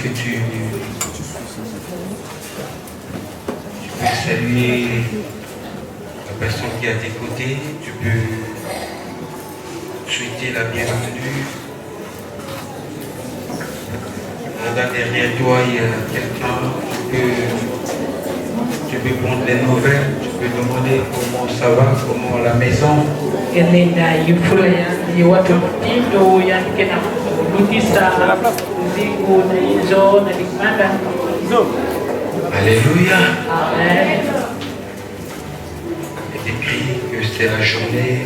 que tu peux saluer la personne qui est à tes côtés, tu peux souhaiter la bienvenue. Là derrière toi, il y a quelqu'un, tu peux prendre les nouvelles, tu peux demander comment ça va, comment la maison. Alléluia. Amen. Il est écrit que c'est la journée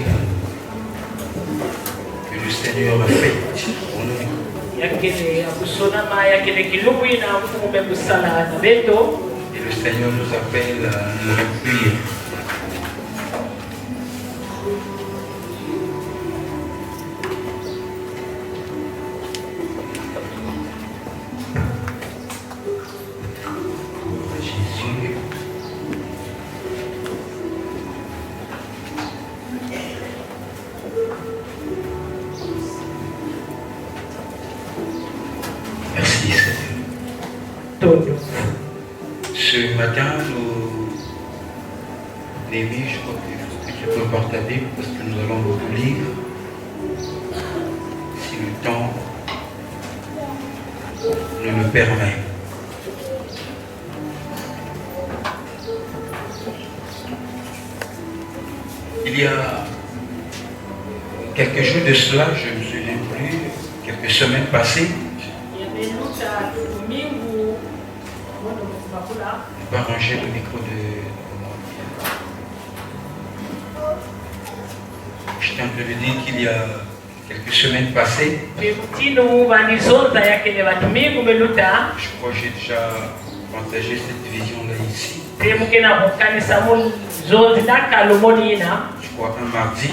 que le Seigneur a faite pour nous. Et le Seigneur nous appelle à nous réjouir. Ce matin, Némi, je crois que tu peux voir ta Bible parce que nous allons beaucoup lire. Si le temps nous le permet. Il y a quelques jours de cela, je ne me souviens plus, quelques semaines passées, on va ranger le micro de moi. Je t'ai entendu dire qu'il y a quelques semaines passées, je crois que j'ai déjà partagé cette vision-là ici. Je crois un mardi.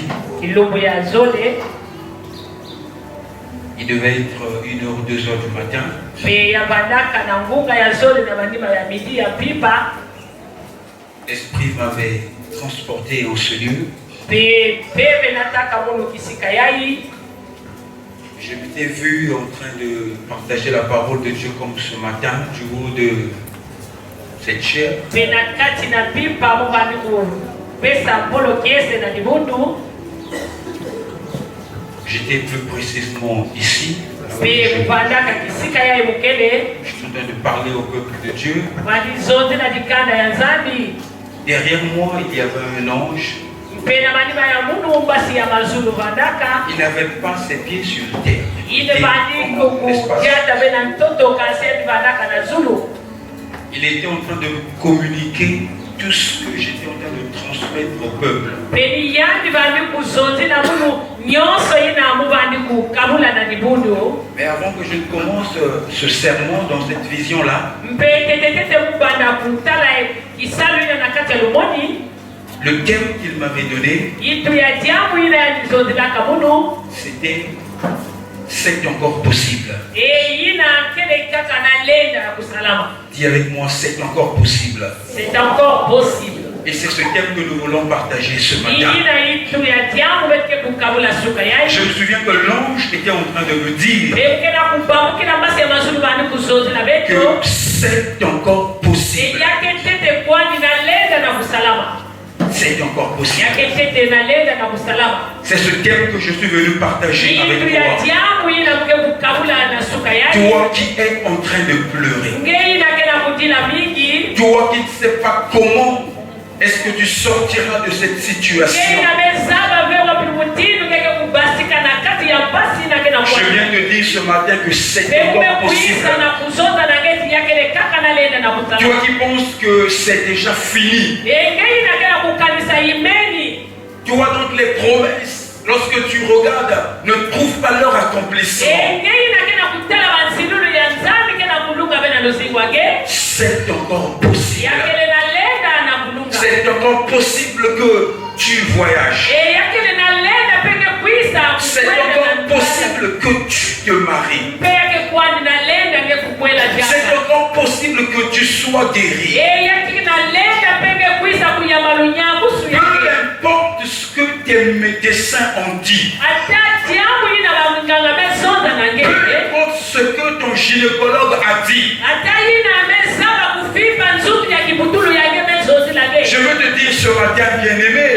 Il devait être 1h ou 2h du matin. L'Esprit m'avait transporté au ce lieu. Je m'étais vu en train de partager la parole de Dieu comme ce matin, du haut de cette chair. J'étais plus précisément ici. Je suis en train de parler au peuple de Dieu. Derrière moi, il y avait un ange. Il n'avait pas ses pieds sur terre. Il était en train de communiquer tout ce que j'étais en train de transmettre au peuple. Mais avant que je ne commence ce sermon dans cette vision-là, le thème qu'il m'avait donné, c'était « C'est encore possible ». Dis avec moi, c'est encore possible. C'est encore possible. Et c'est ce thème que nous voulons partager ce matin. Je me souviens que l'ange était en train de me dire que c'est encore possible. C'est encore possible. C'est ce thème que je suis venu partager avec toi. Toi qui es en train de pleurer. Toi qui ne sais pas comment est-ce que tu sortiras de cette situation. Je viens de dire ce matin que c'est encore possible. Toi qui penses que c'est déjà fini. Toi dont les promesses, lorsque tu regardes, ne trouvent pas leur accomplissement. C'est encore possible. C'est encore possible que tu voyages. C'est encore possible que tu te maries. C'est encore possible que tu sois guéri. Peu importe ce que tes médecins ont dit. Peu importe ce que ton gynécologue a dit. Je veux te dire ce matin, bien-aimé,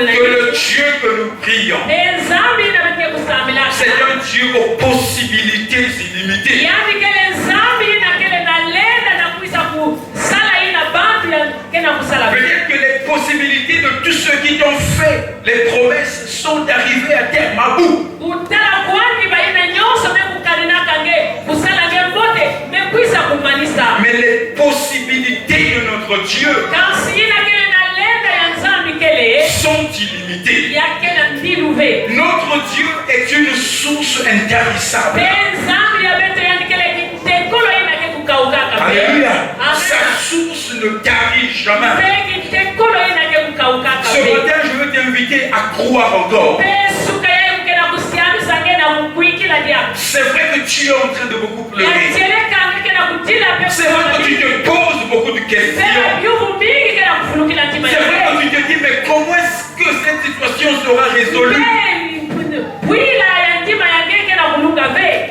que le Dieu que nous prions, c'est un Dieu aux possibilités illimitées. Peut-être que les possibilités de tous ceux qui t'ont fait les promesses sont d'arriver à terme à bout. Mais les possibilités de notre Dieu sont illimitées. Notre Dieu est une source intarissable. Alléluia. Sa source ne tarit jamais. Ce matin, je veux t'inviter à croire encore. C'est vrai que tu es en train de beaucoup pleurer. C'est vrai que tu te poses beaucoup de questions. C'est vrai que tu te dis, mais comment est-ce que cette situation sera résolue?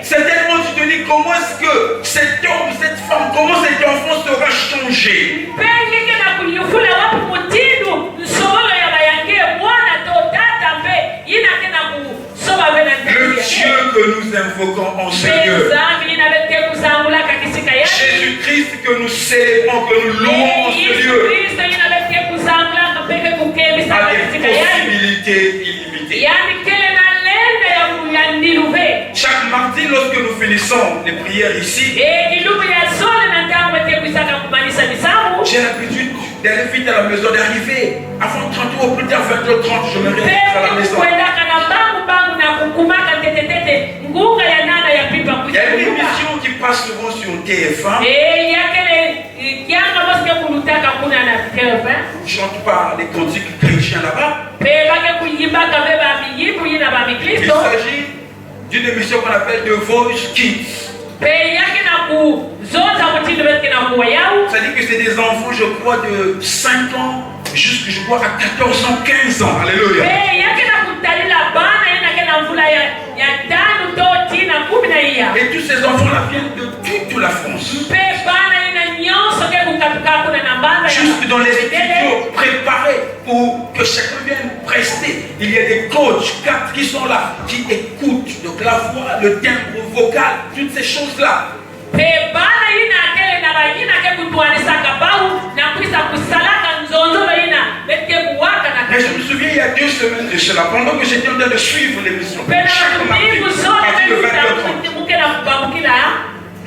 Certainement tu te dis, comment est-ce que cet homme, cette femme, comment cet enfant sera changé? Le Dieu que nous invoquons en ce lieu, Jésus-Christ que nous célébrons, que nous louons en ce lieu, a des possibilités illimitées. Chaque mardi, lorsque nous finissons les prières ici, j'ai l'habitude d'aller vite à la maison, d'arriver avant 30 ou au plus tard 20h30, je me réveille à la maison. Il y a une émission qui passe souvent sur TF1. On chante pas les cantiques chrétiens là-bas. Il s'agit d'une émission qu'on appelle The Voice Kids. C'est-à-dire que c'est des enfants, je crois, de 5 ans jusqu'à, je crois, à 14 ans, 15 ans. Alléluia. Et tous ces enfants-là viennent de toute la France. Juste dans les studios préparés pour que chacun vienne prester. Il y a des coachs, 4 qui sont là, qui écoutent donc la voix, le timbre vocal, toutes ces choses-là. Mais je me souviens il y a 2 semaines de cela, pendant que j'étais en train de suivre l'émission, chaque mardi, à partir de 20h30,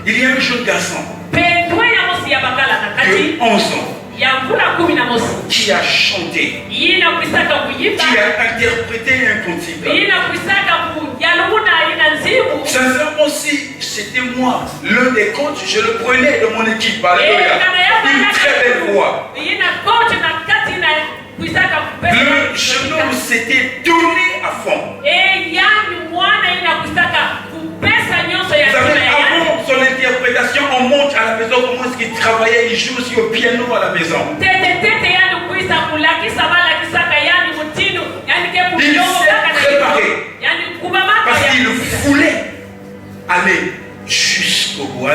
il y a un jeune garçon de 11 ans qui a chanté, qui a interprété un cantique. Sincèrement, si c'était moi, l'un des coachs, je le prenais de mon équipe. Alléluia. Une très belle voix. Le jeune homme s'était donné à fond. Vous savez, avant son interprétation, on monte à la maison, comment est-ce qu'il travaillait, il joue aussi au piano à la maison. Il s'est préparé parce qu'il voulait aller jusqu'au bout.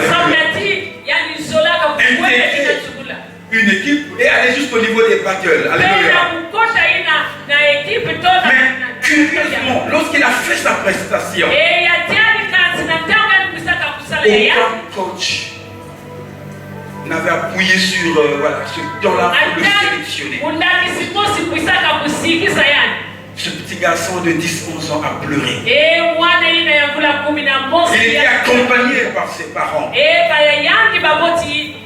Une équipe et aller jusqu'au niveau des battles. Alléluia. Mais curieusement, lorsqu'il a fait sa prestation, aucun coach n'avait appuyé sur ce don-là pour le sélectionner. Ce petit garçon de 10-11 ans a pleuré. Il était accompagné par ses parents.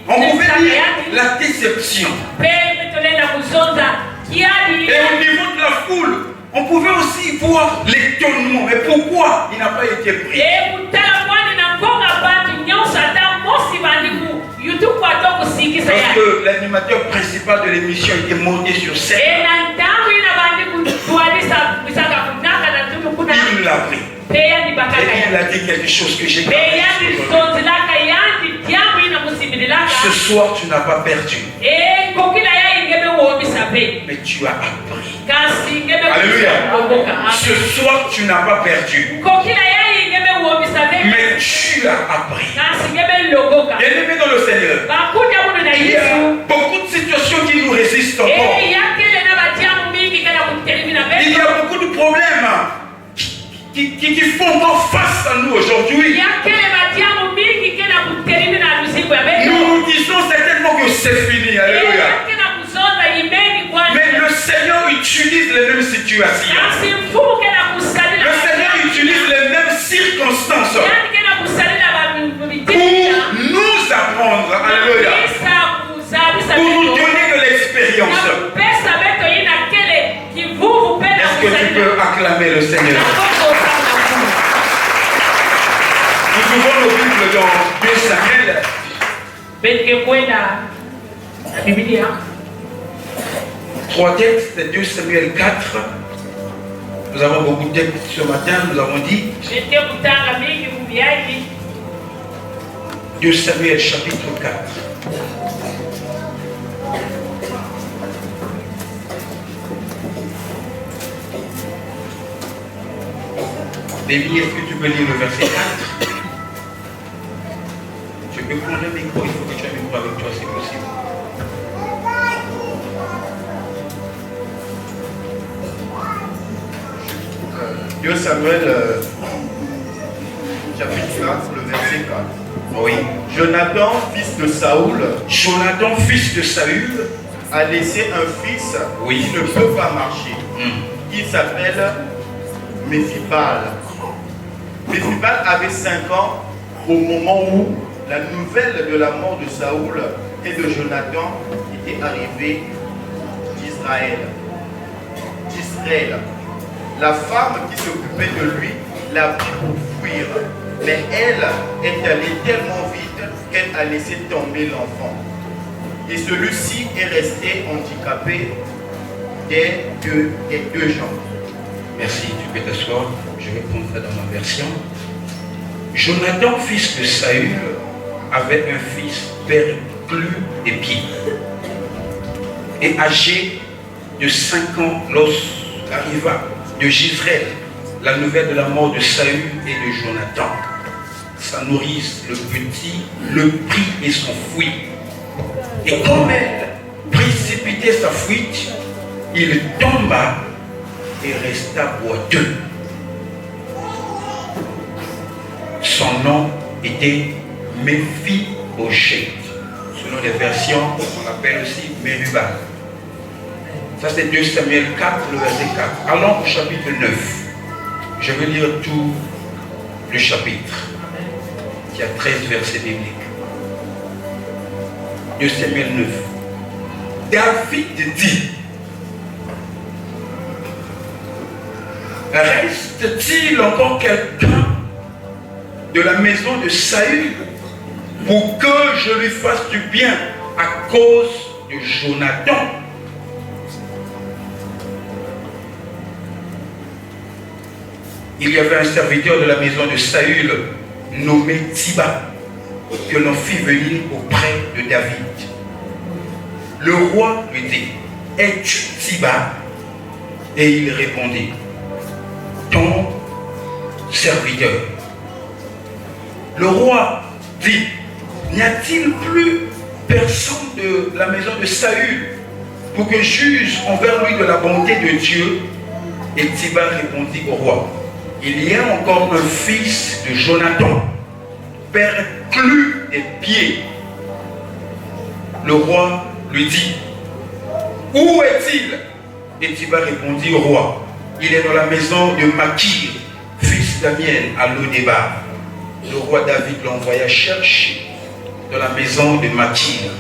On pouvait dire la déception. Et au niveau de la foule, on pouvait aussi voir l'étonnement. Mais pourquoi il n'a pas été pris? Parce que l'animateur principal de l'émission était monté sur scène. Il l'a pris. Et il a dit quelque chose que j'ai gardé. Ce soir, tu n'as pas perdu. Mais tu as appris. Alléluia. Ce soir, tu n'as pas perdu. tu as appris. Bien Bien-aimé dans le Seigneur, il y a beaucoup de situations qui nous résistent encore. Il y a beaucoup de problèmes qui font encore face à nous aujourd'hui. Nous nous disons certainement que c'est fini. Alléluia. Mais le Seigneur utilise les mêmes situations. Le Seigneur utilise les mêmes circonstances pour nous apprendre. Alléluia. Pour nous donner de l'expérience. Est-ce que tu peux acclamer le Seigneur? Nous ouvrons nos Bibles dans 2 Samuel. Trois textes, 2 Samuel 4. Nous avons beaucoup de textes ce matin, nous avons dit. 2 Samuel chapitre 4. Démi, est-ce que tu peux lire le verset 4? Tu peux prendre le micro, il faut que tu aies un micro avec toi, c'est possible. Dieu Samuel, chapitre 4, le verset 4. Oui. Jonathan, fils de Saoul, Jonathan, fils de Saül, a laissé un fils Oui. qui ne peut pas marcher. Il s'appelle Méphibal. Méphibal avait 5 ans au moment où la nouvelle de la mort de Saoul et de Jonathan était arrivée d'Israël. La femme qui s'occupait de lui l'a pris pour fuir, mais elle est allée tellement vite qu'elle a laissé tomber l'enfant. Et celui-ci est resté handicapé des deux jambes. Merci, tu peux t'asseoir, je vais prendre ça dans ma version. Jonathan, fils de Saül, avait un fils perclus des pieds et âgé de 5 ans lorsqu'arriva de Gisraël la nouvelle de la mort de Saül et de Jonathan. Sa nourrice, le petit, le prit et s'enfuit. Et comme elle précipitait sa fuite, il tomba et resta boiteux. Son nom était Méphibosheth. Selon les versions, on l'appelle aussi Mérubal. Ça c'est 2 Samuel 4, le verset 4. Allons au chapitre 9. Je vais lire tout le chapitre. Il y a 13 versets bibliques. 2 Samuel 9. David dit: reste-t-il encore quelqu'un de la maison de Saül pour que je lui fasse du bien à cause de Jonathan? Il y avait un serviteur de la maison de Saül nommé Tsiba que l'on fit venir auprès de David. Le roi lui dit: es-tu Tsiba? Et il répondit: ton serviteur. Le roi dit: n'y a-t-il plus personne de la maison de Saül pour que juge envers lui de la bonté de Dieu? Et Tsiba répondit au roi: il y a encore un fils de Jonathan, perclus des pieds. Le roi lui dit: où est-il? Et Tsiba répondit au roi: il est dans la maison de Makir, fils d'Amiel, à Lo-Débar. Le roi David l'envoya chercher dans la maison de Makir,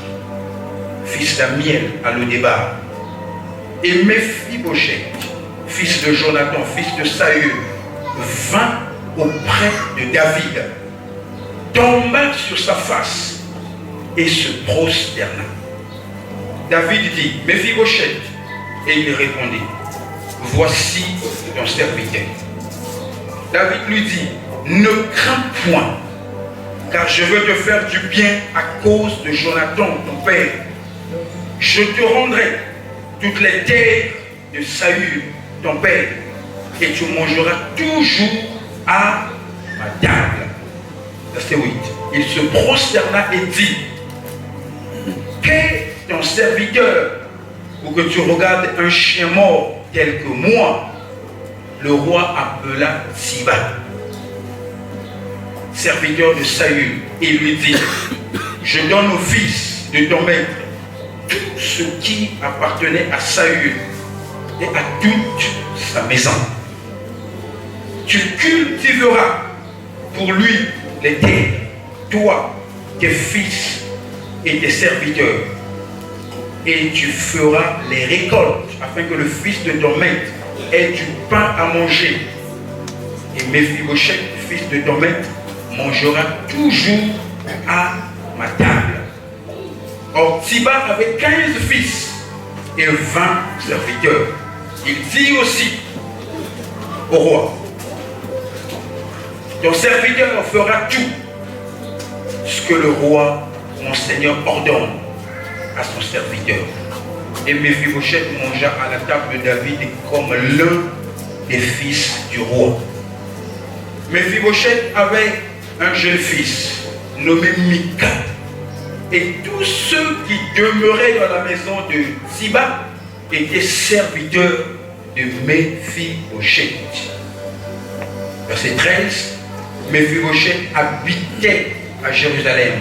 fils d'Amiel, à Lo-Débar. Et Méphibosheth, fils de Jonathan, fils de Saül, vint auprès de David, tomba sur sa face et se prosterna. David dit: Méphibosheth. Et il répondit: voici ton serviteur. David lui dit: ne crains point, car je veux te faire du bien à cause de Jonathan, ton père. Je te rendrai toutes les terres de Saül, ton père, et tu mangeras toujours à ma table. Verset 8. Il se prosterna et dit, qu'est ton serviteur pour que tu regardes un chien mort tel que moi? Le roi appela Siba, serviteur de Saül, et lui dit, je donne au fils de ton maître tout ce qui appartenait à Saül et à toute sa maison. Tu cultiveras pour lui les terres, toi, tes fils et tes serviteurs, et tu feras les récoltes afin que le fils de ton maître ait du pain à manger. Et Méphibosheth, fils de ton maître, mangera toujours à ma table. Or, Siba avait 15 fils et 20 serviteurs. Il dit aussi au roi, ton serviteur fera tout ce que le roi, mon Seigneur, ordonne à son serviteur. Et Méphibosheth mangea à la table de David comme l'un des fils du roi. Méphibosheth avait un jeune fils nommé Mika. Et tous ceux qui demeuraient dans la maison de Siba étaient serviteurs de Méphibosheth. Verset 13. Méphibosheth habitait à Jérusalem,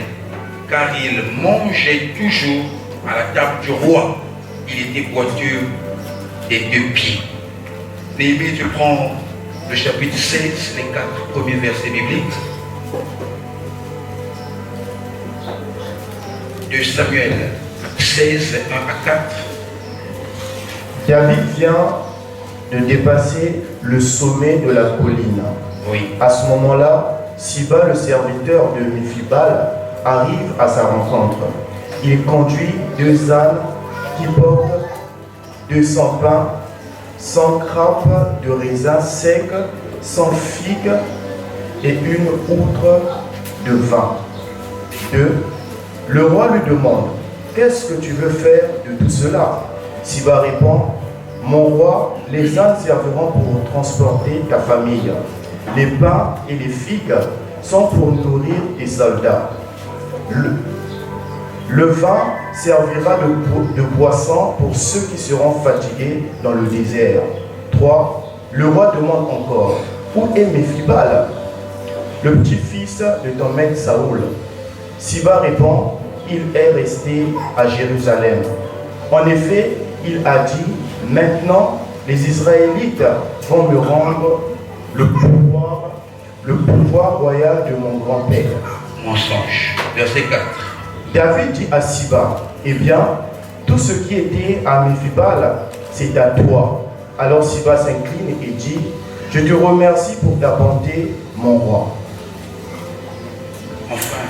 car il mangeait toujours à la table du roi. Il était boiteux des 2 pieds. Néhémie, tu prends le chapitre 16, les 4 premiers versets bibliques. 2 Samuel 16, 1 à 4. David vient de dépasser le sommet de la colline. Oui. À ce moment-là, Siba, le serviteur de Méphibal, arrive à sa rencontre. Il conduit 2 ânes qui portent 200 pains, 100 grappes de raisins secs, 100 figues et une outre de vin. 2. Le roi lui demande, qu'est-ce que tu veux faire de tout cela? Siba répond, mon roi, les ânes serviront pour transporter ta famille. Les pains et les figues sont pour nourrir tes soldats. Le vin servira de boisson pour ceux qui seront fatigués dans le désert. 3. Le roi demande encore, où est Méphibal, le petit-fils de ton maître Saoul? Siba répond, il est resté à Jérusalem. En effet, il a dit, maintenant les Israélites vont me rendre le pouvoir royal de mon grand-père. Mensonge. Verset 4. David dit à Siba, eh bien, tout ce qui était à Méphibal, c'est à toi. Alors Siba s'incline et dit, je te remercie pour ta bonté, mon roi. Enfin,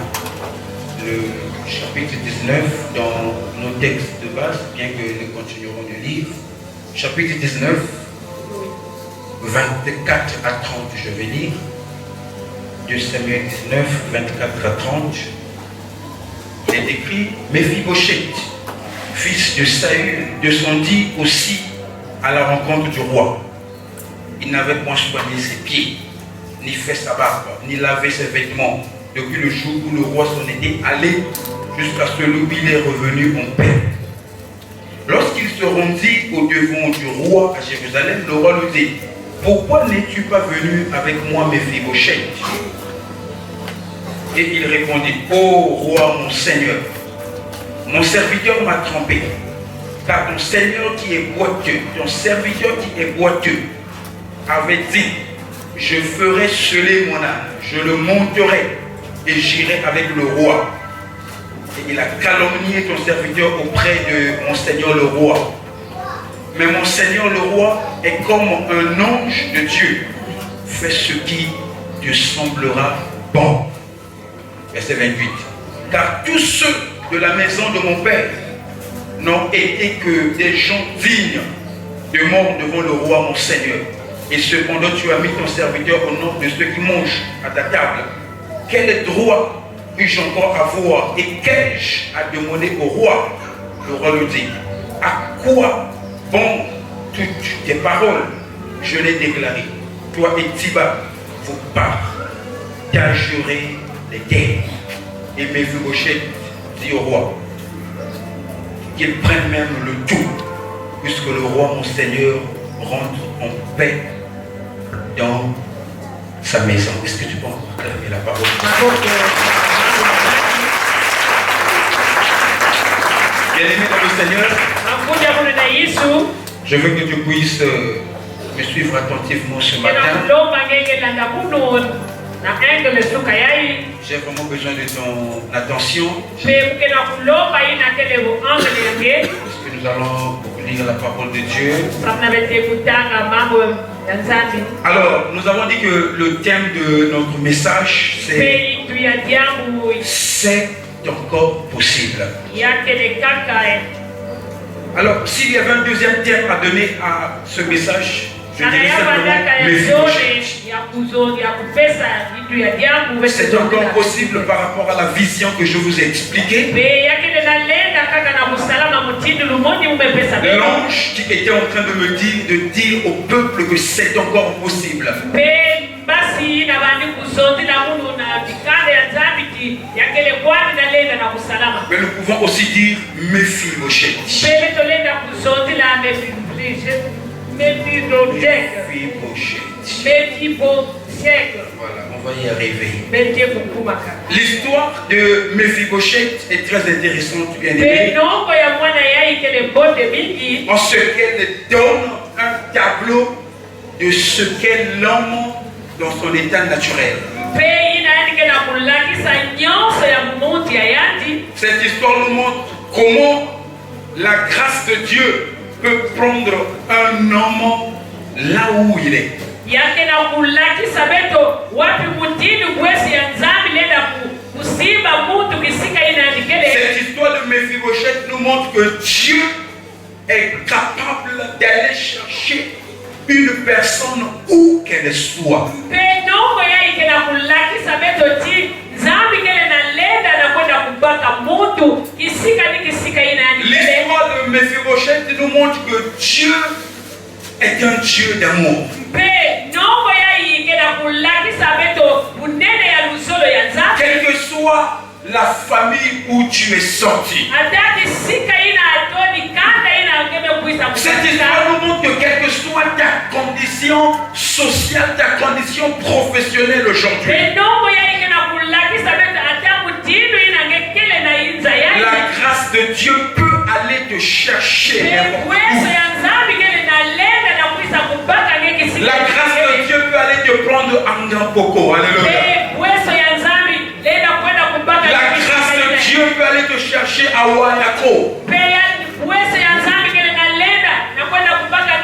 le chapitre 19 dans nos textes de base, bien que nous continuerons de lire, chapitre 19, 24 à 30, je vais lire. 2 Samuel 19, 24 à 30. Il est écrit, Méphibosheth, fils de Saül, descendit aussi à la rencontre du roi. Il n'avait point soigné ses pieds, ni fait sa barbe, ni lavé ses vêtements, depuis le jour où le roi s'en était allé, jusqu'à celui où il est revenu en paix. Lorsqu'il se rendit au devant du roi à Jérusalem, le roi lui dit, pourquoi n'es-tu pas venu avec moi, Méphibosheth? Et il répondit, ô roi, mon Seigneur, mon serviteur m'a trompé, car ton Seigneur qui est boiteux, ton serviteur qui est boiteux, avait dit, je ferai sceller mon âne, je le monterai et j'irai avec le roi. Et il a calomnié ton serviteur auprès de mon Seigneur le roi. Mais mon Seigneur le roi est comme un ange de Dieu. Fais ce qui te semblera bon. Verset 28. Car tous ceux de la maison de mon père n'ont été que des gens dignes de mort devant le roi mon Seigneur. Et cependant tu as mis ton serviteur au nombre de ceux qui mangent à ta table. Quel droit puis-je encore avoir et qu'ai-je à demander au roi? Le roi lui dit, à quoi bon toutes tes paroles? Je l'ai déclaré. Toi et Siba, vous partagerez les terres. Et Méphibosheth dit au roi qu'il prenne même le tout, puisque le roi, mon Seigneur, rentre en paix dans sa maison. Est-ce que tu peux encore clamer la parole? Bien-aimé dans le Seigneur, je veux que tu puisses me suivre attentivement ce matin. J'ai vraiment besoin de ton attention. Parce que nous allons lire la parole de Dieu. Alors, nous avons dit que le thème de notre message, c'est encore possible. Alors, s'il y avait un deuxième thème à donner à ce message, je dirais simplement c'est encore possible par rapport à la vision que je vous ai expliquée. L'ange qui était en train de me dire au peuple que c'est encore possible. Mais nous pouvons aussi dire Méphibosheth. Voilà, on va y arriver. L'histoire de Méphibosheth est très intéressante, bien aimé, en ce qu'elle donne un tableau de ce qu'est l'homme dans son état naturel. Cette histoire nous montre comment la grâce de Dieu peut prendre un homme là où il est. Cette histoire de Méphibosheth nous montre que Dieu est capable d'aller chercher une personne où qu'elle soit. L'histoire de Méphibosheth nous montre que Dieu est un Dieu d'amour. Quelle que soit la famille où tu es sorti. Cette histoire nous montre que quelle que soit ta condition sociale, ta condition professionnelle aujourd'hui, la grâce de Dieu peut aller te chercher. La grâce de Dieu peut aller te prendre en Poko. Alléluia. La grâce de Dieu peut aller te chercher à Wayako.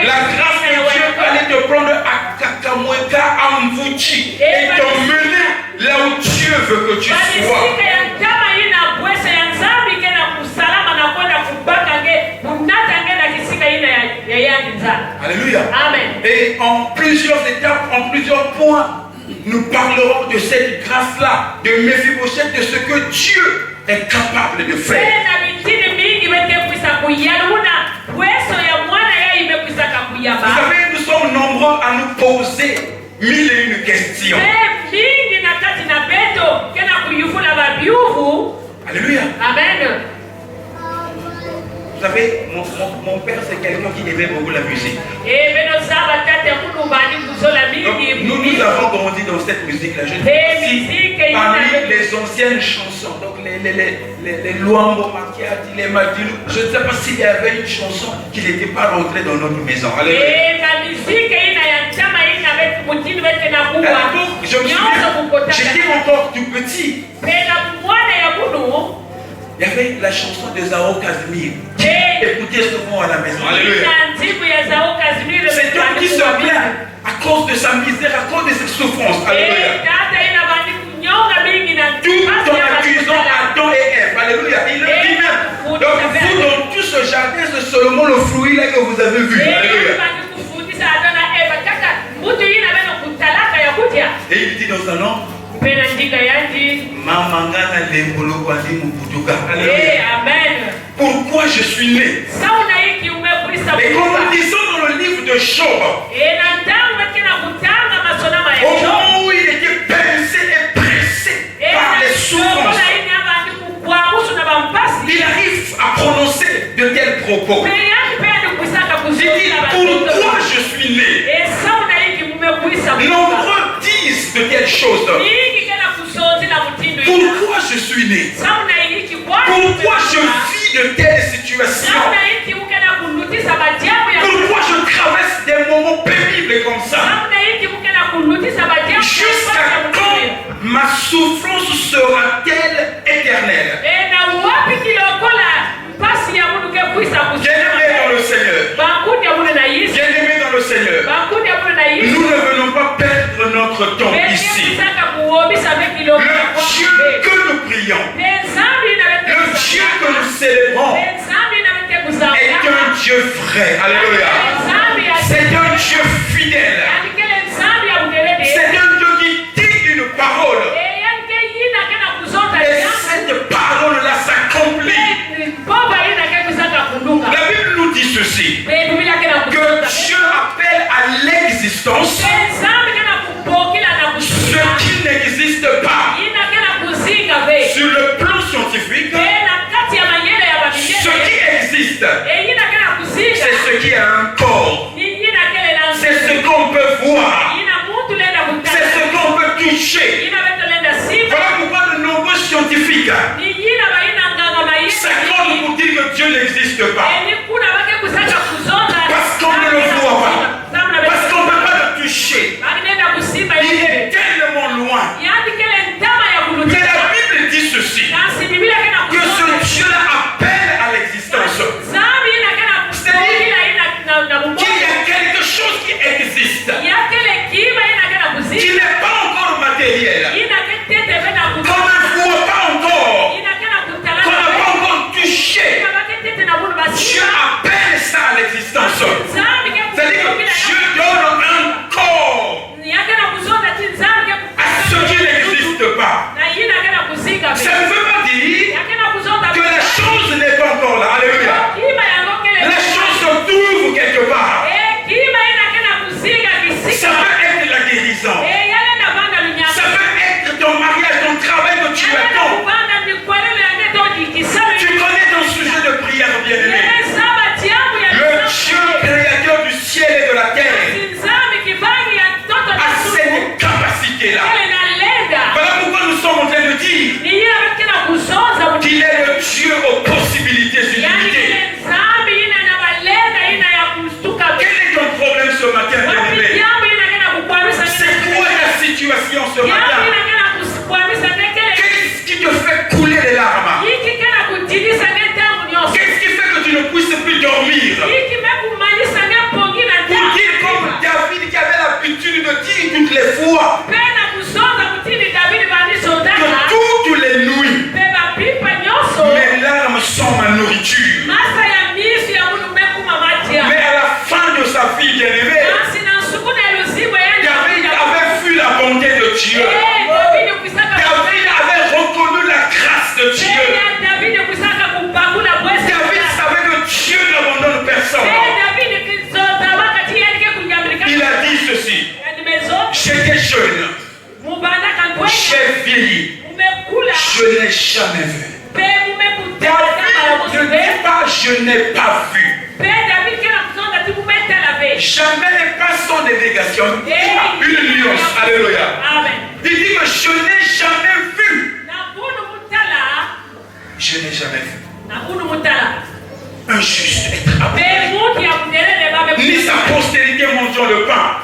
La grâce de Dieu peut aller te prendre à Kakamweka, à Mvuchi, et t'emmener là où Dieu veut que tu sois. Alléluia. Amen. Et en plusieurs étapes, en plusieurs points, nous parlerons de cette grâce-là, de Méphibosheth, de ce que Dieu est capable de faire. Vous savez, nous sommes nombreux à nous poser 1001 questions. Alléluia. Amen. Vous savez, mon père, c'est quelqu'un qui aimait beaucoup la musique. Donc, nous avons grandi dans cette musique-là. Parmi les anciennes chansons, donc les Luambo Makiati, les Madilu, je ne sais pas s'il y avait une chanson qui n'était pas rentrée dans notre maison. Alléluia. Je me souviens, j'étais encore tout petit. Il y avait la chanson de Zao Casimir. Écoutez souvent à la maison. Alléluia. C'est un qui se plaint à cause de sa misère, à cause de ses souffrances. Alléluia. Tout en accusant Adam et Ève. Alléluia. Il le dit même. Donc vous, dans tout ce jardin, c'est seulement le fruit là que vous avez vu. Alléluia. Et il dit dans un an, pourquoi je suis né? Et comme nous disons dans le livre de Job, au moment où il était pincé et pressé par les propos. Il dit, pourquoi je suis né? Nombreux disent de telles choses. Pourquoi je suis né? Pourquoi je vis de telles situations? Pourquoi je traverse des moments pénibles comme ça? Jusqu'à quand ma souffrance sera-t-elle éternelle? Bien-aimés dans le Seigneur, bien-aimés dans le Seigneur, nous ne venons pas perdre notre temps ici. Le Dieu que nous prions, le Dieu que nous célébrons est un Dieu vrai. Alléluia. C'est un Dieu fidèle. C'est un Dieu qui dit une parole. Et cette parole-là s'accomplit. La Bible nous dit ceci, que Dieu appelle à l'existence ce qui n'existe pas. Sur le plan scientifique, ce qui existe, c'est ce qui a un corps. C'est ce qu'on peut voir. C'est ce qu'on peut toucher. Voilà pourquoi de nombreux scientifiques s'accordent pour dire que Dieu n'existe pas. Parce qu'on ne le voit pas. Parce qu'on ne peut pas le toucher. Il est tellement loin. Mais la Bible dit ceci, que ce Dieu-là appelle à l'existence. C'est-à-dire qu'il y a quelque chose qui existe, qui n'est pas encore matériel, qu'on ne voit pas encore, qu'on n'a pas encore touché. Dieu appelle ça à l'existence. C'est-à-dire que Dieu donne un corps à ce qui n'existe pas. Ça ne veut pas dire que la chose n'est pas encore là. Alléluia. La chose se trouve quelque part. Ça peut être la guérison. Ça peut être ton mariage, ton travail que tu attends. Tu connais ton sujet de prière, bien-aimé. Le Dieu créateur du ciel et de la terre a cette capacité-là. Voilà pourquoi nous sommes en train de dire qu'il est le Dieu aux possibilités illimitées. Quel est ton problème ce matin, bien-aimé? C'est quoi ta situation ce matin? Qu'est-ce qui te fait couler les larmes? Qu'est-ce qui fait que tu ne puisses plus dormir? Pour dire comme David qui avait l'habitude de dire toutes les fois que toutes les nuits, mes larmes sont ma nourriture. Mais à la fin de sa vie, bien-aimée, David avait vu la bonté de Dieu. David avait reconnu la grâce de Dieu. David savait que Dieu n'abandonne personne. Il a dit ceci: j'étais jeune, j'ai vieilli, je n'ai jamais vu. David ne dit pas je n'ai pas vu. Jamais n'est pas son négation. Une nuance. Alléluia. Il dit que je n'ai jamais vu. Je n'ai jamais vu un juste être abandonné, ni sa postérité mangeant le pain.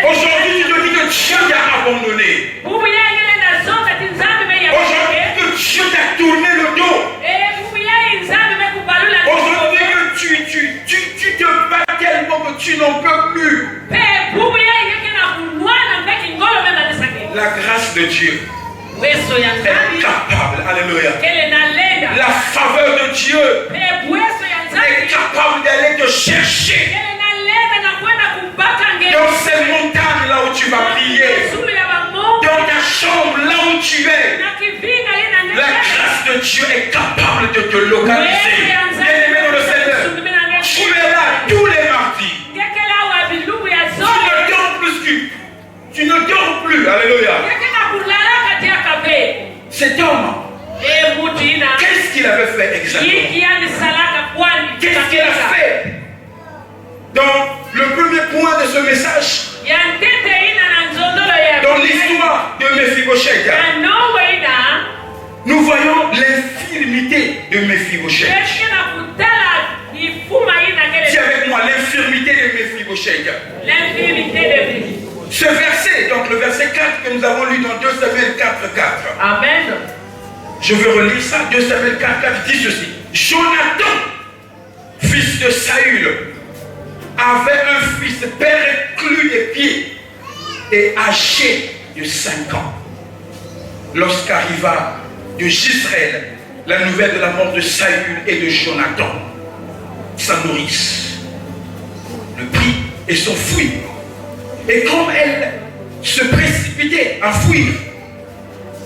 Aujourd'hui, tu te dis que Dieu t'a abandonné. Aujourd'hui, que Dieu t'a tourné le dos. Aujourd'hui, que tu te bats tellement que tu n'en peux plus. La grâce de Dieu est capable, alléluia. La faveur de Dieu est capable d'aller te chercher dans ces montagnes là où tu vas prier, dans ta chambre là où tu es. La grâce de Dieu est capable de te localiser. Bien-aimé dans le Seigneur, tu es là tous les mardis. Tu ne dors plus, alléluia. Cet homme, qu'est-ce qu'il avait avait fait exactement? Qu'est-ce qu'elle a fait? Dans le premier point de ce message, dans l'histoire de Mephibosheth, nous voyons l'infirmité de Mephibosheth. Dis avec moi, l'infirmité de Mephibosheth. Ce verset, donc le verset 4 que nous avons lu dans 2 Samuel 4, 4. Amen. Je veux relire ça. 2 Samuel 4, 4 dit ceci. Jonathan, fils de Saül, avait un fils perclus des pieds et âgé de 5 ans. Lorsqu'arriva de Jezreel la nouvelle de la mort de Saül et de Jonathan, sa nourrice, le prit et s'enfuit. Et comme elle se précipitait à fuir,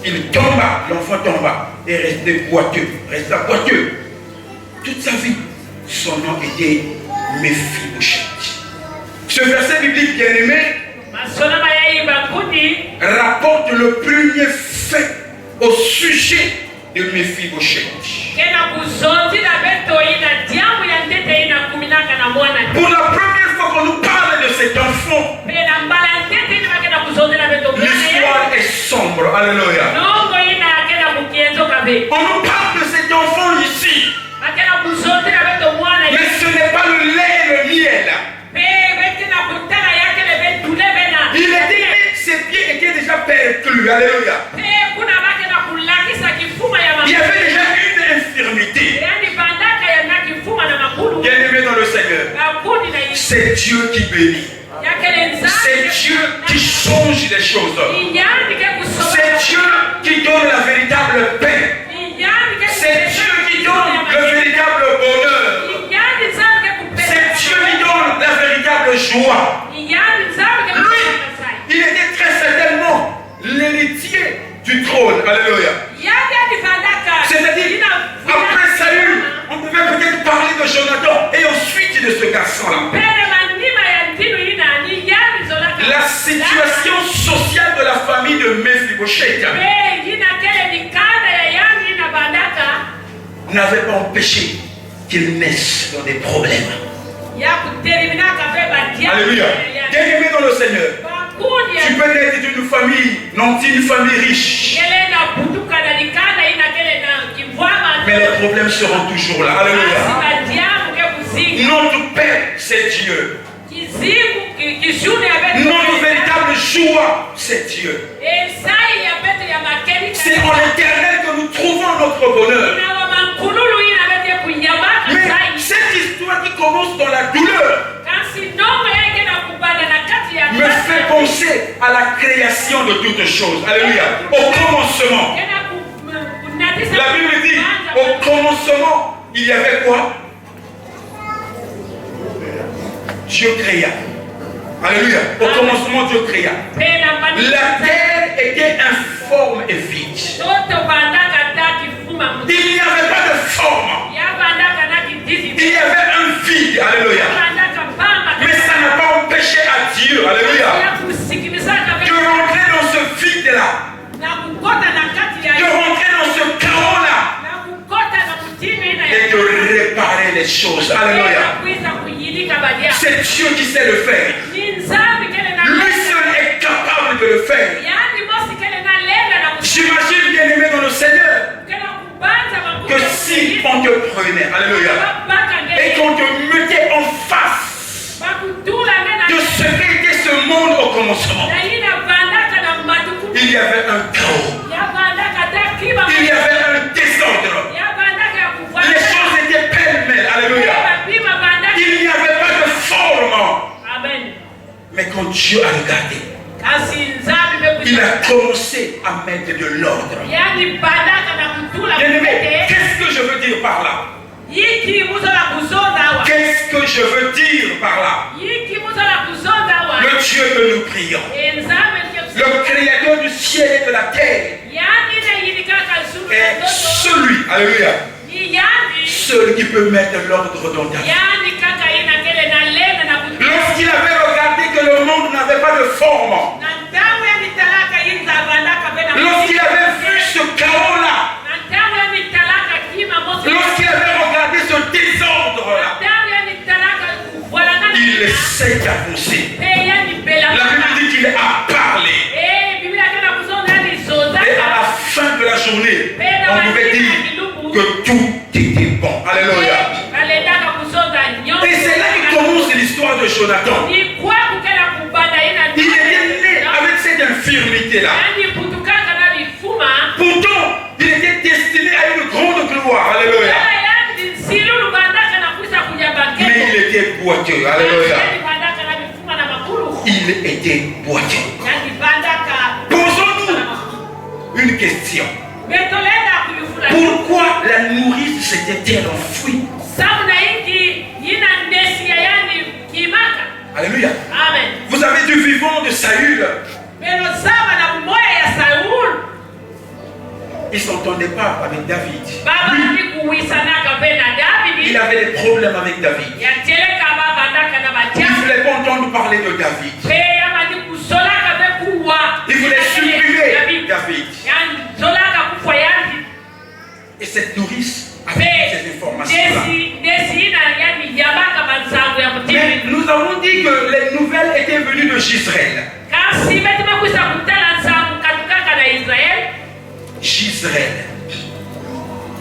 il tomba, l'enfant tomba et resta boiteux. Toute sa vie, son nom était Mephibosheth. Ce verset biblique bien-aimé rapporte le premier fait au sujet de Mephibosheth. Pour la première fois qu'on nous parle de cet enfant, l'histoire est sombre. Alléluia. On nous parle de cet enfant ici, mais ce n'est pas le lait et le miel. Ses pieds étaient déjà perclus. Alléluia. Il y avait déjà une infirmité. Bien-aimé dans le Seigneur, c'est Dieu qui bénit. C'est Dieu qui change les choses. C'est Dieu qui donne la véritable paix. C'est Dieu qui donne le véritable bonheur. C'est Dieu qui donne la véritable joie. Lui, il était très certainement l'héritier du trône. Alléluia. C'est-à-dire, après Saül, on pouvait peut-être parler de Jonathan et ensuite de ce garçon-là. La situation sociale de la famille de Mephibosheth n'avait pas empêché qu'il naisse dans des problèmes. Alléluia. Bien-aimé dans le Seigneur, tu peux naître d'une famille, non d'une famille riche, mais les problèmes seront toujours là. Alléluia. Notre Père, c'est Dieu. Notre véritable joie, c'est Dieu. C'est en l'Éternel que nous trouvons notre bonheur. Mais cette histoire qui commence dans la douleur me fait penser à la création de toutes choses. Alléluia. Au commencement. La Bible dit, au commencement, il y avait quoi? Dieu créa. Alléluia. Au commencement, Dieu créa. La terre était informe et vide. Il n'y avait pas de forme. Il y avait un vide. Alléluia. Mais ça n'a pas empêché à Dieu, alléluia, de rentrer dans ce vide-là, de rentrer dans ce chaos-là et de réparer les choses. Alléluia. C'est Dieu qui sait le faire. Lui seul est capable de le faire. J'imagine, bien-aimé dans le Seigneur, que si on te prenait, alléluia, et qu'on te mettait en face de ce qu'était ce monde au commencement, il y avait un chaos, il y avait un désordre, les choses étaient pêle-mêle, alléluia, il n'y avait pas de forme. Mais quand Dieu a regardé, il a commencé à mettre de l'ordre. Bien-aimé, qu'est-ce que je veux dire par là? Qu'est-ce que je veux dire par là? Le Dieu que nous prions, le Créateur du ciel et de la terre, est celui, alléluia, celui qui peut mettre l'ordre dans ta vie. Lorsqu'il avait regardé que le monde n'avait pas de forme, lorsqu'il avait vu ce chaos-là, journée, on pouvait dire que tout était bon. Alléluia. Et c'est là qu'il commence l'histoire de Jonathan. Il était né avec cette infirmité-là. Pourtant, il était destiné à une grande gloire. Alléluia. Mais il était boiteux. Alléluia. Il était boiteux. Posons-nous une question. Pourquoi la nourrice s'était-elle enfuie? Alléluia. Amen. Vous avez du vivant de Saül. Il ne s'entendait pas avec David. Il avait des problèmes avec David. Il ne voulait pas entendre parler de David. Il voulait supprimer David. Et cette nourrice avait ces informations-là. Mais nous avons dit que les nouvelles étaient venues de Gisraël. Gisraël,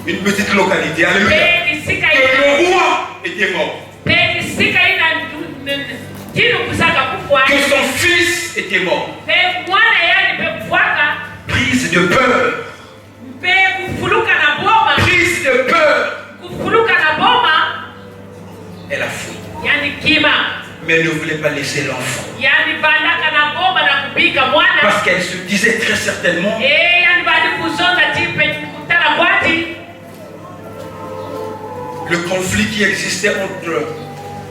une petite localité. Alléluia. Que le roi était mort. Que son fils était mort. Prise de peur. Prise de peur. Elle a fui. Mais elle ne voulait pas laisser l'enfant. Parce qu'elle se disait très certainement le conflit qui existait entre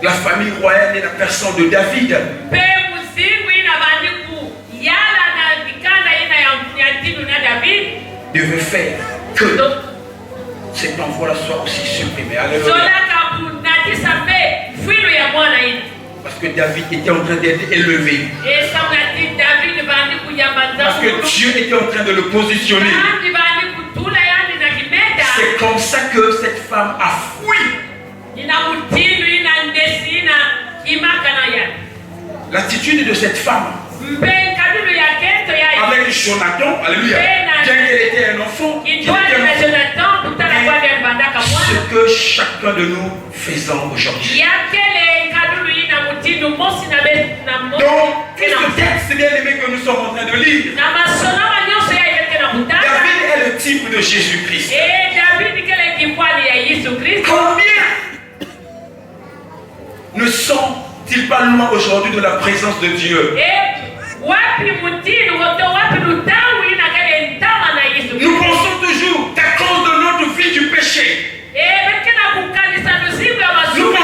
la famille royale et la personne de David devait faire que cet enfant-là soit aussi supprimé. Alléluia. Parce que David était en train d'être élevé. Parce que Dieu était en train de le positionner. C'est comme ça que cette femme a fui. L'attitude de cette femme avec Jonathan, alléluia, bien qu'elle était un enfant, ce que chacun de nous faisons aujourd'hui. Donc, qu'est-ce que texte bien aimé que nous sommes en train de lire? David est le type de Jésus-Christ. Combien ne sont-ils pas loin aujourd'hui de la présence de Dieu? Nous pensons toujours qu'à cause de notre vie du péché, nous pensons toujours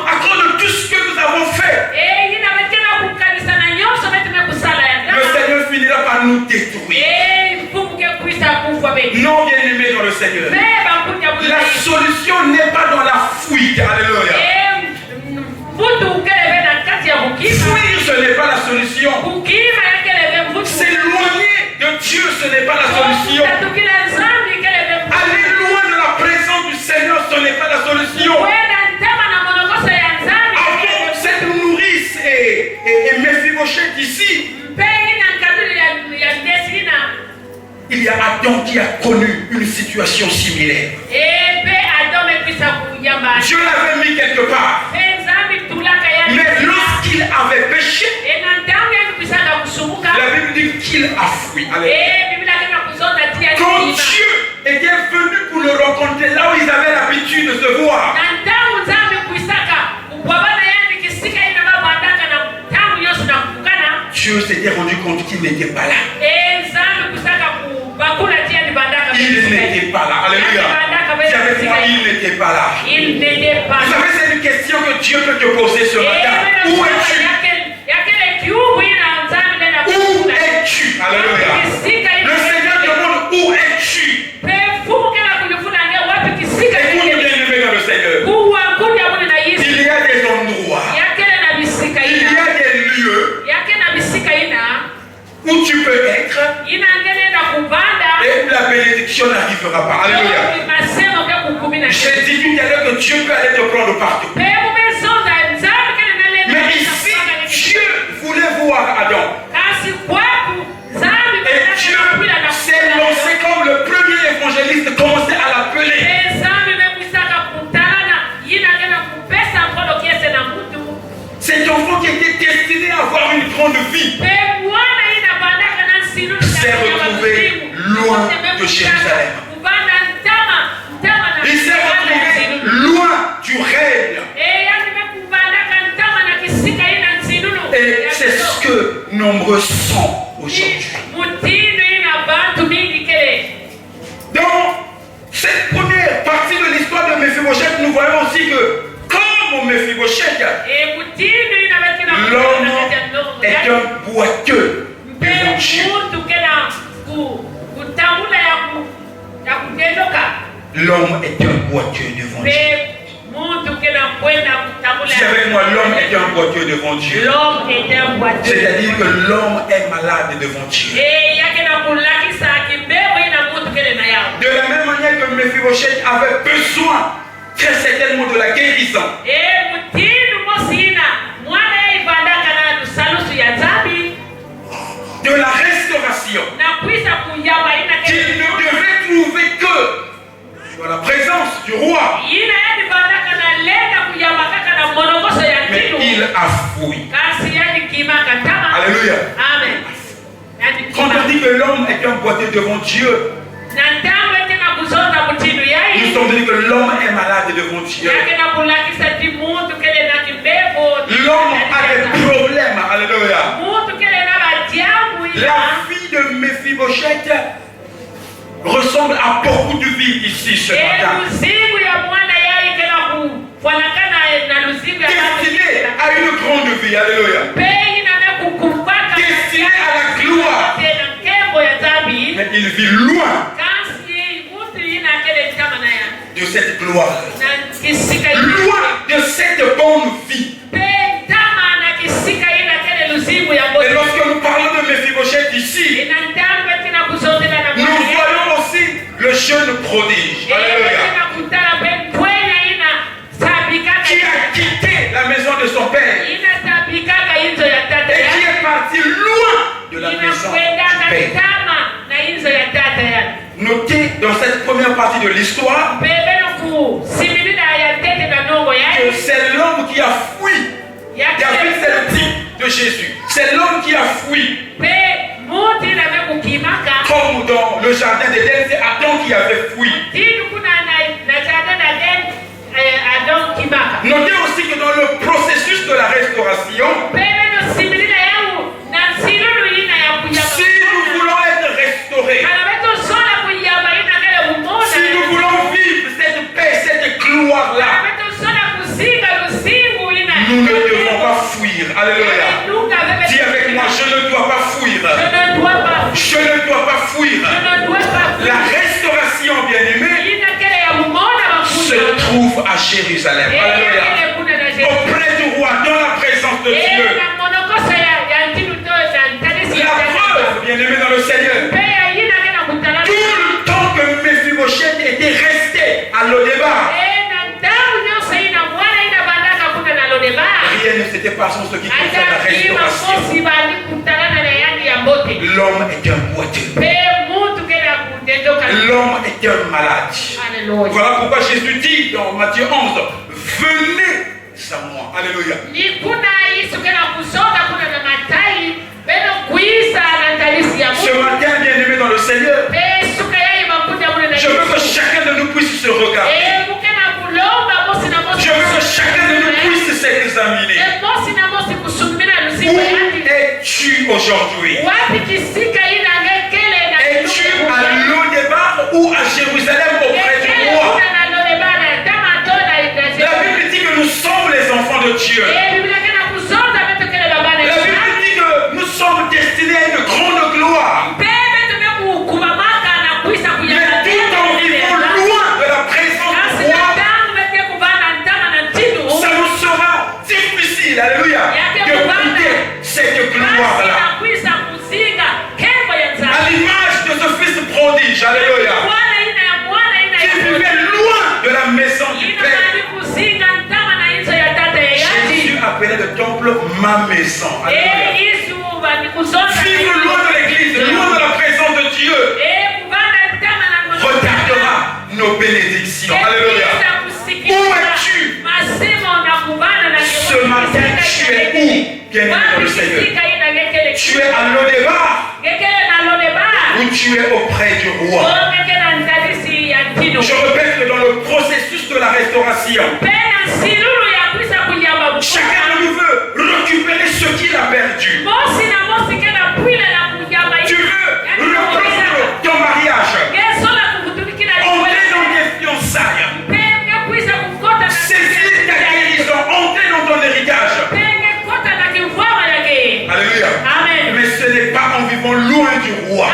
à cause de tout ce que nous avons fait, le Seigneur finira par nous détruire. Non, bien-aimés dans le Seigneur, la solution n'est pas dans la fuite. Alléluia. Fuir, ce n'est pas la solution. S'éloigner de Dieu, ce n'est pas la solution. Aller loin de la présence du Seigneur, ce n'est pas la solution. Avant cette nourrice et Mephibosheth ici, il y a Adam qui a connu une situation similaire. Dieu l'avait mis quelque part. Mais lorsqu'il avait péché, la Bible dit qu'il a fui. Quand Dieu était venu pour le rencontrer là où ils avaient l'habitude de se voir, Dieu s'était rendu compte qu'il n'était pas là. Il n'était pas là. Alléluia. Avec moi, il n'était pas là. Vous savez, c'est une question que Dieu peut te poser ce matin. Où es-tu? Où es-tu? Alléluia. Le Seigneur demande où es-tu? Écoute bien aimé dans le Seigneur. Il y a des endroits, il y a des lieux où tu peux être et où la bénédiction n'arrivera pas. Alléluia. J'ai dit tout à l'heure que Dieu peut aller te prendre partout. Mais ici, Dieu voulait voir Adam. Et Dieu s'est lancé comme le premier de Jérusalem. Il s'est retrouvé loin du règne. Et c'est ce que nombreux sont aujourd'hui. Dans cette première partie de l'histoire de Méphibosheth, nous voyons aussi que, comme Méphibosheth, l'homme est un boiteux devant Dieu. L'homme est un boiteux devant Dieu. Si avec moi, l'homme est un boiteux devant Dieu. C'est-à-dire que l'homme est malade devant Dieu. De la même manière que Méphibosheth avait besoin très certainement de la guérison. De la restauration. Qu'il ne devait trouver que dans la présence du roi. Mais il a fouillé. Alléluia. Quand on dit que l'homme est un boiteux devant Dieu, nous sommes dit que l'homme est malade devant Dieu. L'homme a des problèmes. Alléluia. La vie de Méphibosheth ressemble à beaucoup de vies ici ce matin. Destinée à une grande vie. Alléluia. Destinée à la gloire. Mais il vit loin de cette gloire. Loin de cette bonne vie. Et lorsque nous parlons de Méphibosheth ici, nous voyons aussi le jeune prodige. Alléluia. Qui a quitté la maison de son père et qui est parti loin de la maison du père. Notez dans cette première partie de l'histoire que c'est l'homme qui a fui. David, c'est le type de Jésus. C'est l'homme qui a fui. Comme dans le jardin d'Éden, c'est Adam qui avait fui. Notez aussi que dans le processus de la restauration, si nous voulons être restaurés, si nous voulons vivre cette paix, cette gloire-là, nous ne devons pas fuir. Alléluia. Dis avec moi, je ne dois pas fuir. Je ne dois pas fuir. La restauration, bien-aimée, se trouve à Jérusalem. Alléluia. Auprès du roi, dans la présence de Dieu. La preuve, bien-aimé dans le Seigneur, tout le temps que Méphibosheth était resté à Lodébar, rien ne s'était passé en ce qui concerne la restauration. L'homme est un boiteux. L'homme est un malade. Voilà pourquoi Jésus dit dans Matthieu 11, venez à moi. Alléluia. Ce matin, bien-aimé dans le Seigneur, je veux que chacun de nous puisse se regarder. Je veux que chacun de nous puisse s'examiner. Où es-tu aujourd'hui? Es-tu à Lodébar ou à Jérusalem auprès du roi? La Bible dit que nous sommes les enfants de Dieu. La Bible dit que nous sommes destinés à une grande gloire. Mais tout en vivant loin de la présence du roi, ça nous sera difficile, alléluia, de goûter cette gloire-là. À l'image de ce fils prodige, alléluia, qui vivait loin de la maison du Père. Jésus appelait le temple ma maison. Alléluia. Vivre loin de l'église, loin de la présence de Dieu, retardera nos bénédictions. Alléluia. Où es-tu? Ce matin, tu es où? Bien-aimé dans le Seigneur. Tu es à Lodébar ou tu es auprès du roi? restauration. Chacun de nous veut récupérer ce qu'il a perdu. Tu veux reprendre ton mariage, entrer dans tes fiançailles, saisir ta guérison, entrer dans ton héritage. Alléluia. Amen. Mais ce n'est pas en vivant loin du roi.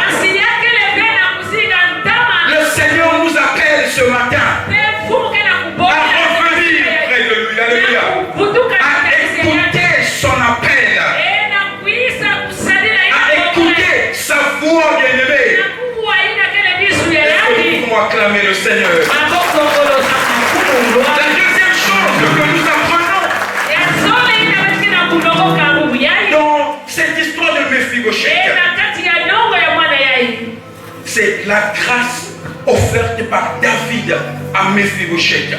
Le Seigneur nous appelle ce matin à revenir près de lui. Alléluia. À écouter son appel, à écouter sa voix bien-aimée. Est-ce que nous pouvons acclamer le Seigneur? La deuxième chose que nous apprenons dans cette histoire de Mephibosheth, c'est la grâce offerte par David à Mephibosheth. 2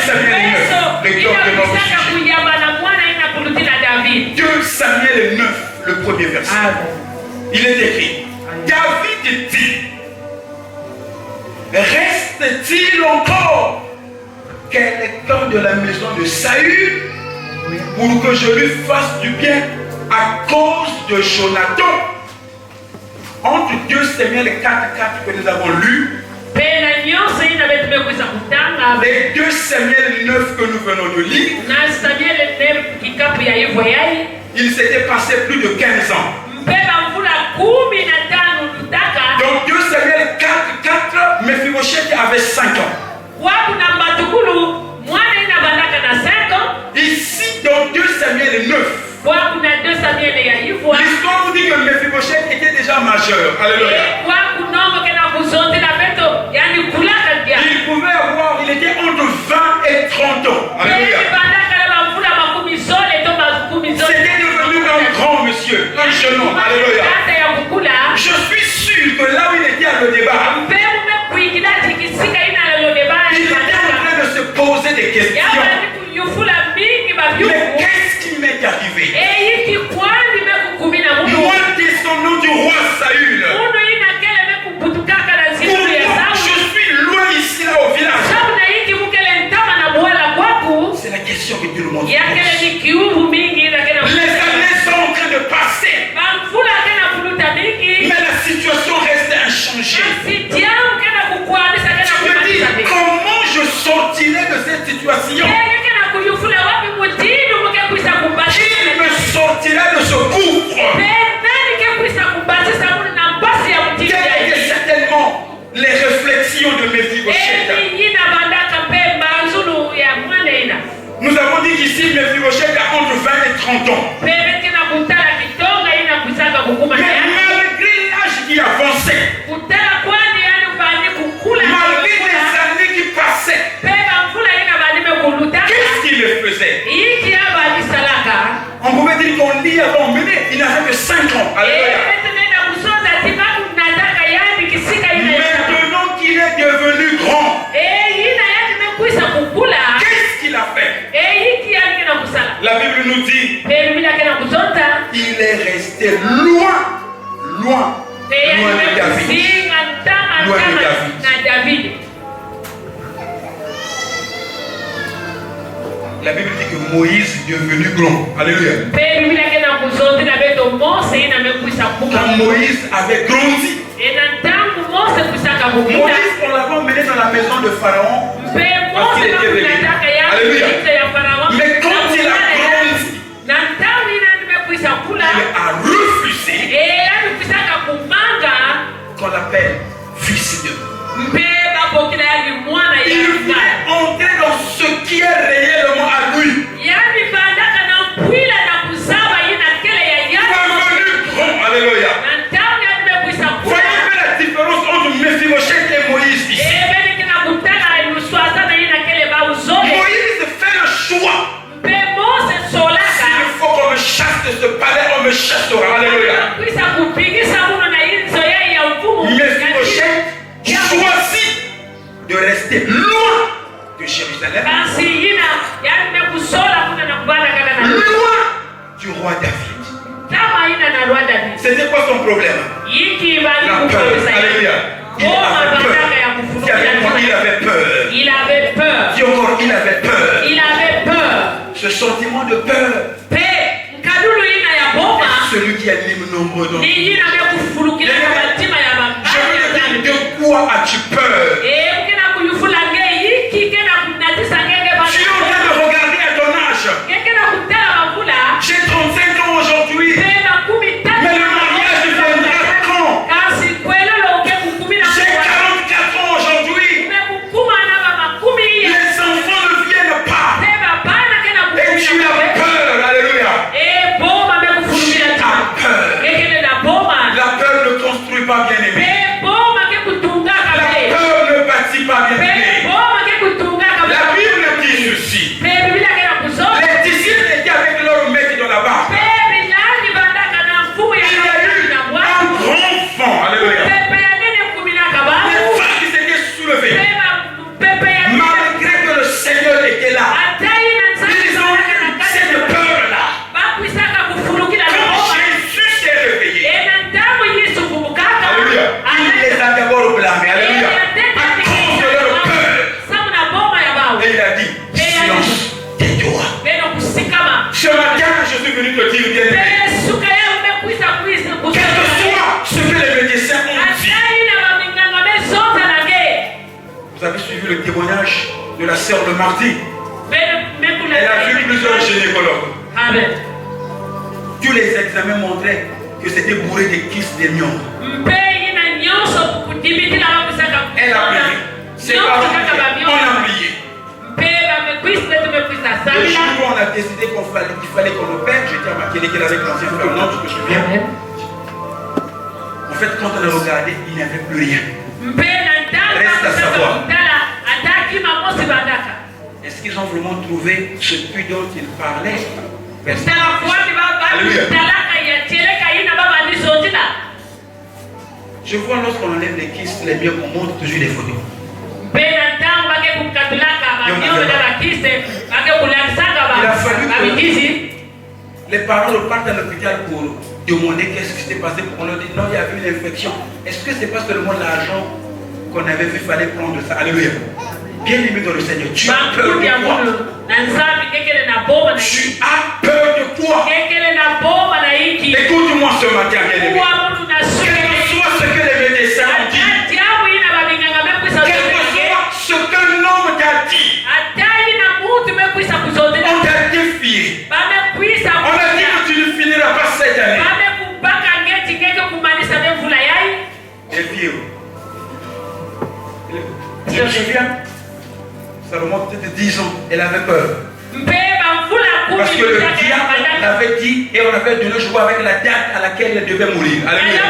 Samuel 9, le cœur de notre sujet. 2 Samuel 9, le premier verset. Il est écrit, David dit, reste-t-il encore quelqu'un de la maison de Saül pour que je lui fasse du bien à cause de Jonathan? Entre 2 Samuel 4 que nous avons lu et 2 Samuel 9 que nous venons de lire, il s'était passé plus de 15 ans. Donc 2 Samuel 4, Mephibosheth avait 5 ans. Ici, dans 2 Samuel 9, l'histoire nous dit que Mephibosheth était déjà majeur. Alléluia. Il était entre 20 et 30 ans. Alléluia. C'était devenu un grand monsieur, un jeune homme. Alléluia. Je suis sûr que là où il était à le débat, il était en train de se poser des questions. Mais qu'est-ce qui m'est arrivé? Moi, descendant du roi Saül, je suis loin ici là au village. C'est la question que tout le monde pose. Les années sont en train de passer, mais la situation reste inchangée. Tu te dis, comment je sortirai de cette situation? Qui me sortira de ce gouffre? Quelles étaient certainement les réflexions de Mephibosheth? Nous avons dit qu'ici Mephibosheth a entre 20 et 30 ans. Mais malgré l'âge qui avançait, malgré les années qui passaient, qu'est-ce qu'il faisait? On pouvait dire qu'on l'y avait emmené, il n'avait que 5 ans. Alléluia. Maintenant qu'il est devenu grand, qu'est-ce qu'il a fait? La Bible nous dit il est resté loin de David. Loin de David. La Bible dit que Moïse est devenu grand. Alléluia. Quand Moïse avait grandi, Moïse, on l'avait emmené dans la maison de Pharaon parce qu'il était bébé. Alléluia. Mais quand il a grandi, il a refusé qu'on l'appelle fils de. Il voulait entrer dans ce qui est réellement à lui. Devenu grand. Alléluia. Voyez la différence entre Mephibosheth et Moïse ici. Moïse fait le choix. S'il faut qu'on me chasse de ce palais, on me chassera. Alléluia. Mephibosheth choisit de rester loin de Jérusalem, loin du roi David. C'était quoi son problème? La peur. Alléluia. Il avait peur. Il avait peur. nombreux d'entre Ni yina mekufulukira matima ya Je veux te dire, de quoi as-tu peur? ukina kuyufula ngeyiki kena kunatisa ngenge Tu es en train de regarder à ton âge. kena kutala mavula J'ai 35 ans aujourd'hui. pena kumi tatu Mais le mariage viendra quand? kasi kwelelo ukekukumi na J'ai 44 ans aujourd'hui. umekukuma na makumi Les enfants ne viennent pas. teba bana kena Et tu kukumi as peur. Alléluia. boma Tu mekufulukira as peur. kekele na boma La peur ne construit pas bien aimé. boma kekutungaka La peur ne bâtit pas bien aimé. boma kekutungaka La Bible dit ceci. Biblia kena kusoma Les disciples étaient avec leur maître dans la barque. Il y a eu un grand vent. Alléluia. Les vagues qui s'étaient soulevées. Malgré que le Seigneur était là. Ils ont eu cette peur-là. Quand Jésus s'est réveillé. Alléluia. Il les a d'abord blâmés. Alléluia. À cause de leur peur. Et il a dit, silence, tais-toi. Ce matin, je suis venu te dire, bien aimé, quel que soit ce que les médecins ont dit. Vous avez suivi le témoignage de la sœur de Marty. Elle a vu plusieurs gynécologues. Tous les examens montraient que c'était bourré de kystes de mion. Elle a plié. C'est pas vrai. On a plié. Le jour où on a décidé qu'il fallait qu'on opère, j'étais à Makélékel avec l'ancien frère Nantes, je me souviens. En fait, quand on a regardé, il n'y avait plus rien. Reste à savoir. Est-ce qu'ils ont vraiment trouvé ce puits dont ils parlaient? Je vois lorsqu'on enlève les kystes, les mieux qu'on montre toujours des photos. Il a fallu que les parents repartent à l'hôpital pour demander qu'est-ce qui s'était passé. On leur dit non, il y avait une infection. Est-ce que c'est pas seulement l'argent qu'on avait vu, il fallait prendre ça? Alléluia. Bien aimé dans le Seigneur, tu as peur de quoi? Tu as peur de quoi? Écoute-moi ce matin, bien aimé. Quel que soit ce que les médecins ont dit, quel que soit ce qu'un homme t'a dit, on t'a défié. On a dit que tu ne finiras pas cette année. Défié. Je me souviens, ça remonte peut-être 10 ans, elle avait peur. Parce que le diable l'avait dit et on avait donné, je vois, avec la date à laquelle elle devait mourir. Alléluia.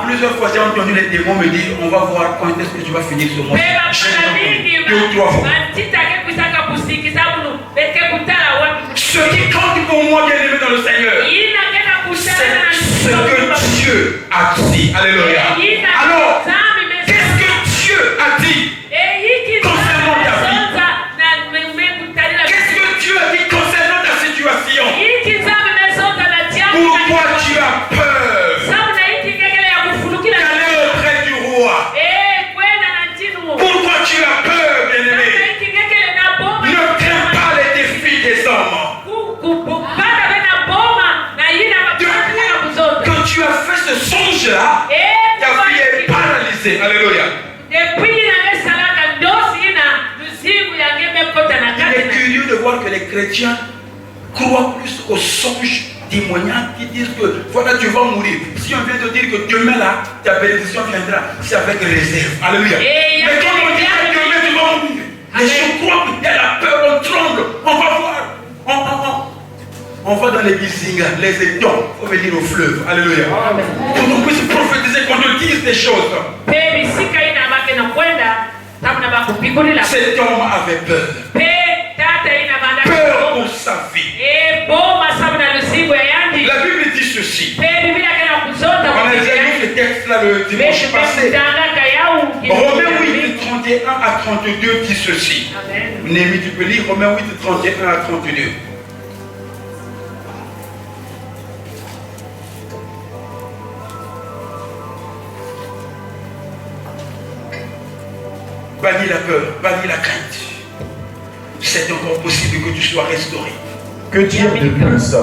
Plusieurs fois, j'ai entendu les démons me dire, on va voir quand est-ce que tu vas finir ce mois. J'ai entendu 2 ou 3 fois. Ce qui compte pour moi, bien aimé dans le Seigneur, c'est ce que Dieu a dit. Alléluia. Alors, qu'est-ce que Dieu a dit concernant ta vie? Qu'est-ce que Dieu a dit concernant ta situation? Pourquoi tu as peur d'aller auprès du roi? Pourquoi tu as peur, bien-aimé? Ne crains pas les défis des hommes. Que tu as fait ce songe-là, ta vie est paralysée. Alléluia. Il est curieux de voir que les chrétiens croient plus aux songes démoniaques qui disent que voilà, tu vas mourir. Si on vient te dire que demain là, ta bénédiction viendra, c'est avec réserve. Alléluia. Mais quand on dit que demain tu vas mourir, les gens croient qu'il y a la peur, on tremble, on va voir. On va dans les bisingas, les étangs, on va venir au fleuve. Alléluia. Pour qu'on puisse prophétiser, qu'on nous dise des choses. Cet homme avait peur. Peur pour sa vie. La Bible dit ceci. On a déjà lu ce texte-là le dimanche passé. Romains 8, 31 à 32 dit ceci. Néhémie, tu peux lire Romains 8, 31 à 32. Bannis la peur, bannis la crainte. C'est encore possible que tu sois restauré. Que dire de plus?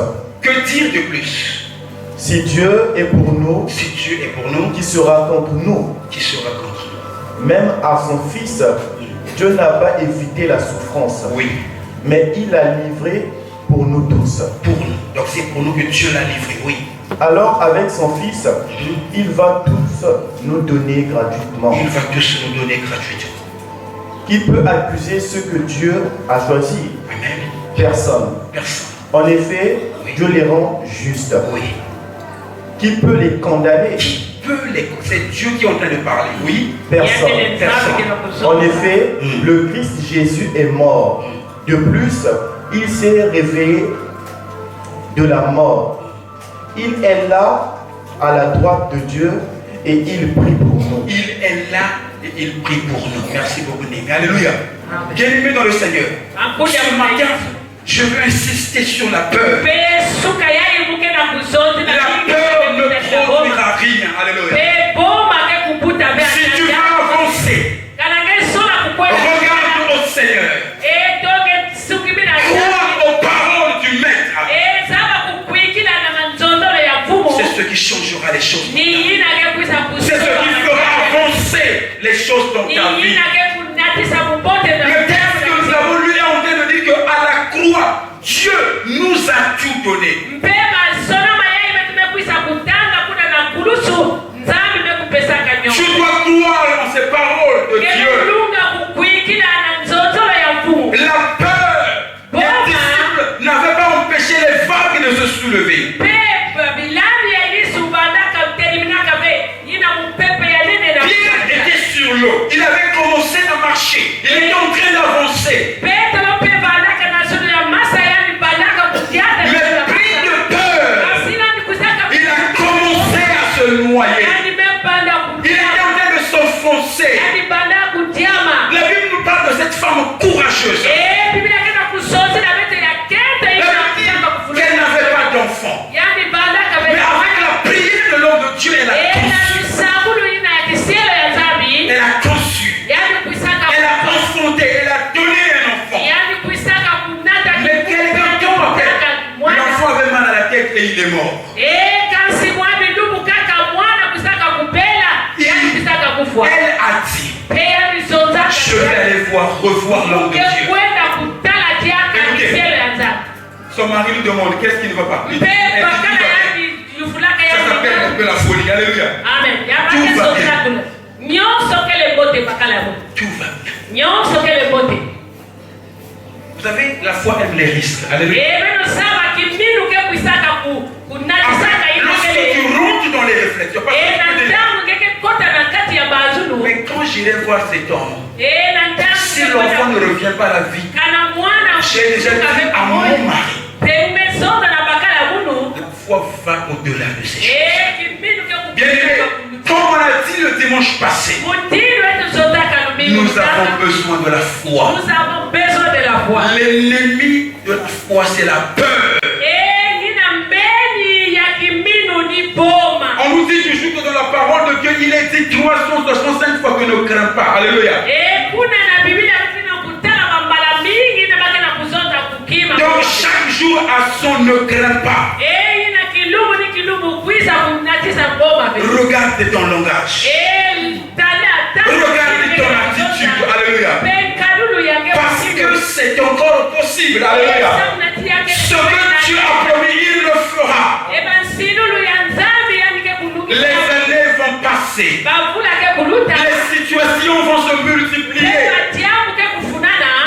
Que dire de plus? Si Dieu est pour nous, Si Dieu est pour nous, qui sera contre nous? qui sera contre nous? Même à son Fils, Dieu n'a pas évité la souffrance, Oui, mais il l'a livré pour nous tous. pour nous. Donc c'est pour nous que Dieu l'a livré, oui. Alors avec son Fils, il va tous nous donner gratuitement. Il va tous nous donner gratuitement. Qui peut accuser ceux que Dieu a choisis? Amen. Personne. Personne. En effet, Oui. Dieu les rend justes. Oui. Qui peut les condamner? Qui peut les... C'est Dieu qui est en train de parler. Oui. Personne. En effet, le Christ Jésus est mort. De plus, il s'est réveillé de la mort. Il est là, à la droite de Dieu, et il prie pour nous. Il est là et il prie pour nous. Merci beaucoup, Némi. Alléluia. Bien-aimé dans le Seigneur. Ce matin, je veux insister sur la peur. La peur ne produira rien. Alléluia. Si tu veux avancer, regarde au Seigneur. Crois aux paroles du Maître. C'est ce qui changera les choses. C'est ce qui fera avancer les choses dans ta vie. Le texte que nous avons lu est en train de dire qu'à la croix, Dieu nous a tout donné. Tu dois croire en ces paroles de Dieu. La peur des disciples n'avait pas empêché les vagues de se soulever. Pierre était sur l'eau. Il avait commencé à marcher. Il était en train d'avancer. Mais pris de peur, il a commencé à se noyer. Il était en train de s'enfoncer. La Bible nous parle de cette femme courageuse. La Bible dit qu'elle n'avait pas d'enfant. Mais avec la prière de l'homme de Dieu, elle a conçu. Elle a enfanté. Elle a donné un enfant. Mais quelqu'un tombe après. L'enfant avait mal à la tête et il est mort. Elle a dit, je vais aller revoir l'homme de Dieu. Son mari lui demande qu'est-ce qui ne va pas. Il dit, ça s'appelle un peu la folie. Alléluia. Tout va bien. Tout va bien. Vous savez, la foi aime les risques. Alléluia. Lorsque tu rentres dans les réflexions, mais quand j'irai voir cet homme, si l'enfant ne revient pas à la vie, j'ai déjà dit à mon mari, la foi va au-delà de ces choses. Bien aimé, comme on a dit le dimanche passé, nous avons besoin de la foi. L'ennemi de la foi, c'est la peur. On nous dit toujours que dans la parole de Dieu, il est dit 365 fois que ne crains pas. Alléluia. Donc chaque jour à son ne crains pas. Regarde ton langage. Regarde ton attitude. Alléluia. Parce que c'est encore possible. Alléluia. Ce que Dieu a promis, il le fera. Les années vont passer. Les situations vont se multiplier.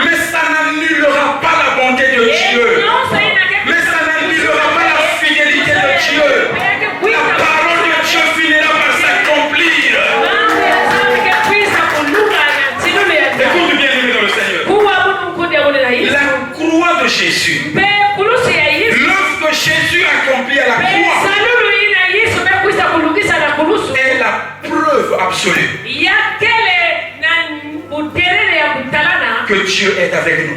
Mais ça n'annulera pas la bonté de Dieu. Mais ça n'annulera pas la fidélité de Dieu. La parole de Dieu finira par s'accomplir. Écoute bien, aimé dans le Seigneur. La croix de Jésus. L'œuvre de Jésus accomplie à la croix est la preuve absolue que Dieu est avec nous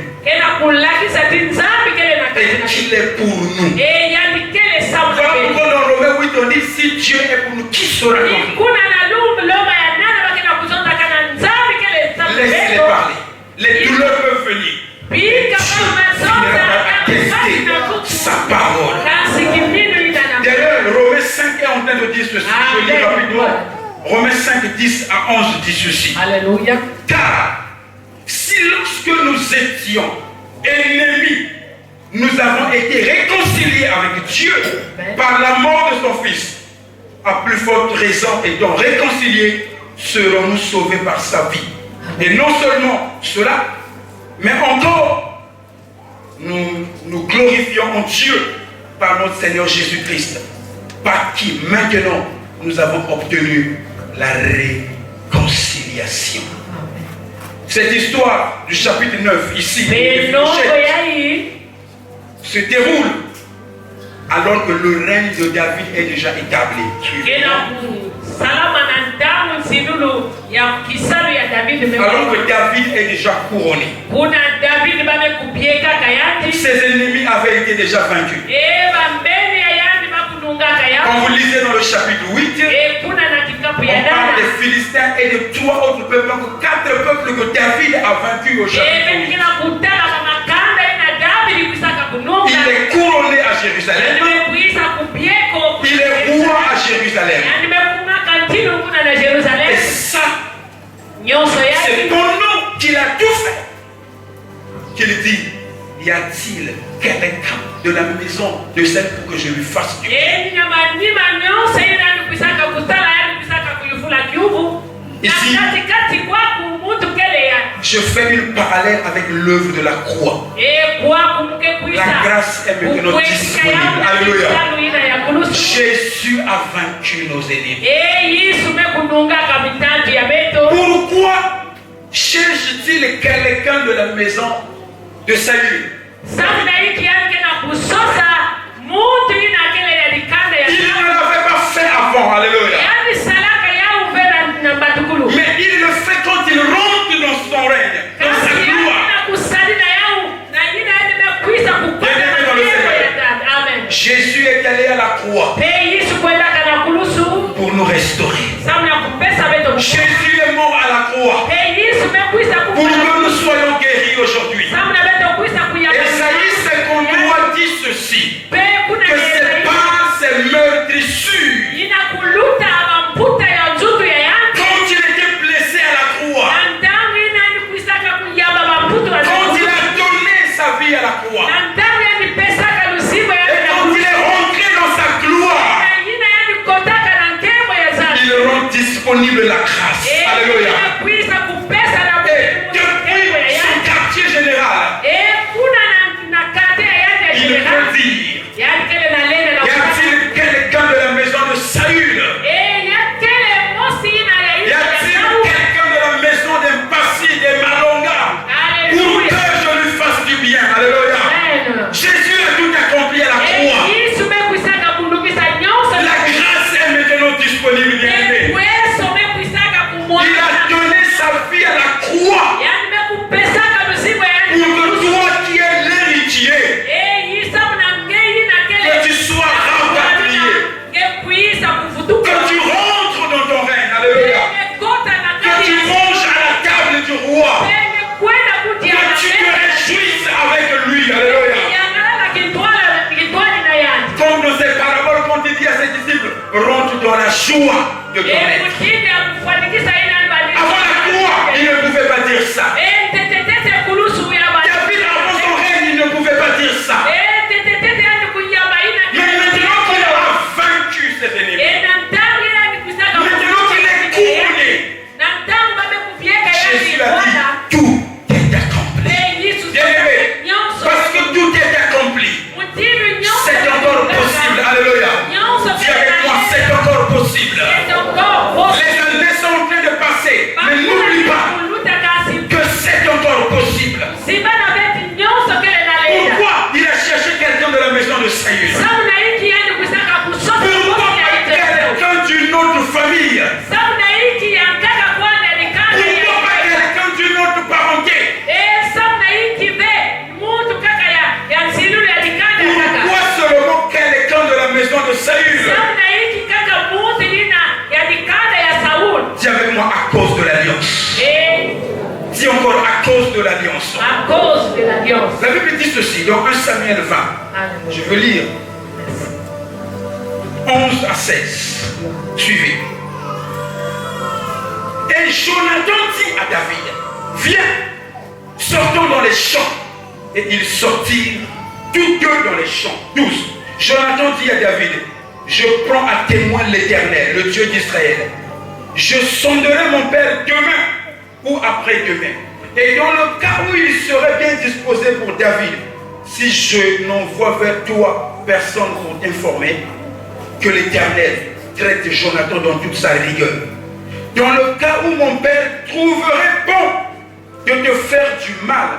et qu'il est pour nous. Voilà pourquoi dans Romains 8 on dit si Dieu est pour nous, qui sera contre nous? Laisse-les parler. Les douleurs peuvent venir. Dieu finira par attester ceci, je lis rapidement. Romains 5, 10 à 11 dit ceci. Alléluia. Car si lorsque nous étions ennemis, nous avons été réconciliés avec Dieu par la mort de son Fils, à plus forte raison étant réconciliés, serons-nous sauvés par sa vie. Et non seulement cela, mais encore, nous glorifions en Dieu par notre Seigneur Jésus-Christ, par qui maintenant nous avons obtenu la réconciliation. Cette histoire du chapitre 9 ici se déroule alors que le règne de David est déjà établi. Alors que David est déjà couronné. Ses ennemis avaient été déjà vaincus. Quand vous lisez dans le chapitre 8, on parle des Philistins et de 3 autres peuples, donc 4 peuples que David a vaincus au chapitre 8. Il est couronné à Jérusalem. Il est roi à Jérusalem. Et ça, c'est pendant qu'il a tout fait qu'il dit, y a-t-il quelqu'un de la maison de celle pour que je lui fasse du bien? Ici, je fais une parallèle avec l'œuvre de la croix. La grâce est maintenant disponible. Alléluia. Jésus a vaincu nos ennemis. Pourquoi cherche-t-il quelqu'un de la maison de Saül? Il ne l'avait pas fait avant. Alléluia. Mais il le fait quand il rentre dans son règne, dans sa gloire. Jésus est allé à la croix pour nous restaurer. Jésus est mort à la croix pour que nous soyons guéris aujourd'hui. Esaïe 53 dit ceci, que c'est par ces meurtrissures, quand il était blessé à la croix, quand il a donné sa vie à la croix, et quand il est rentré dans sa gloire, il rend disponible la grâce. Alléluia. Et depuis son quartier général, il peut dire, y a-t-il quelqu'un de la maison de Saül? Y a-t-il quelqu'un de la maison des Passi, des Malonga, pour que je lui fasse du bien? Alléluia. Jésus a tout accompli à la croix. La grâce est maintenant disponible, bien-aimé. Il a donné sa vie à la croix pour que toi qui es l'héritier, que tu sois rapatrié, que tu rentres dans ton règne. Alléluia. Que tu manges à la table du roi, que tu te réjouisses avec lui. Alléluia. Comme dans ces paraboles, quand il dit à ses disciples, rentre dans la joie de ton maître. Avant la croix, il ne pouvait pas dire ça. David, avant son règne, il ne pouvait pas dire ça. Mais maintenant qu'il a vaincu ses ennemis, maintenant qu'il est couronné, Jésus a dit, tout est accompli. Bien-aimé, parce que tout est accompli, c'est encore possible. Alléluia. Dis avec moi, c'est encore possible. Les années sont en train de passer, mais n'oublie pas que c'est encore possible. Pourquoi il a cherché quelqu'un de la maison de Saül? Pourquoi pas quelqu'un d'une autre famille? Pourquoi pas quelqu'un d'une autre parenté? Pourquoi seulement quelqu'un de la maison de Saül? Dis avec moi, à cause de l'alliance. Dis encore, à cause de l'alliance. La Bible dit ceci dans 1 Samuel 20. Je veux lire 11 à 16. Suivez. Et Jonathan dit à David, viens, sortons dans les champs. Et ils sortirent tous deux dans les champs, 12. Jonathan dit à David, je prends à témoin l'Éternel, le Dieu d'Israël. Je sonderai mon père demain ou après-demain. Et dans le cas où il serait bien disposé pour David, si je n'envoie vers toi personne pour t'informer, que l'Éternel traite Jonathan dans toute sa rigueur. Dans le cas où mon père trouverait bon de te faire du mal,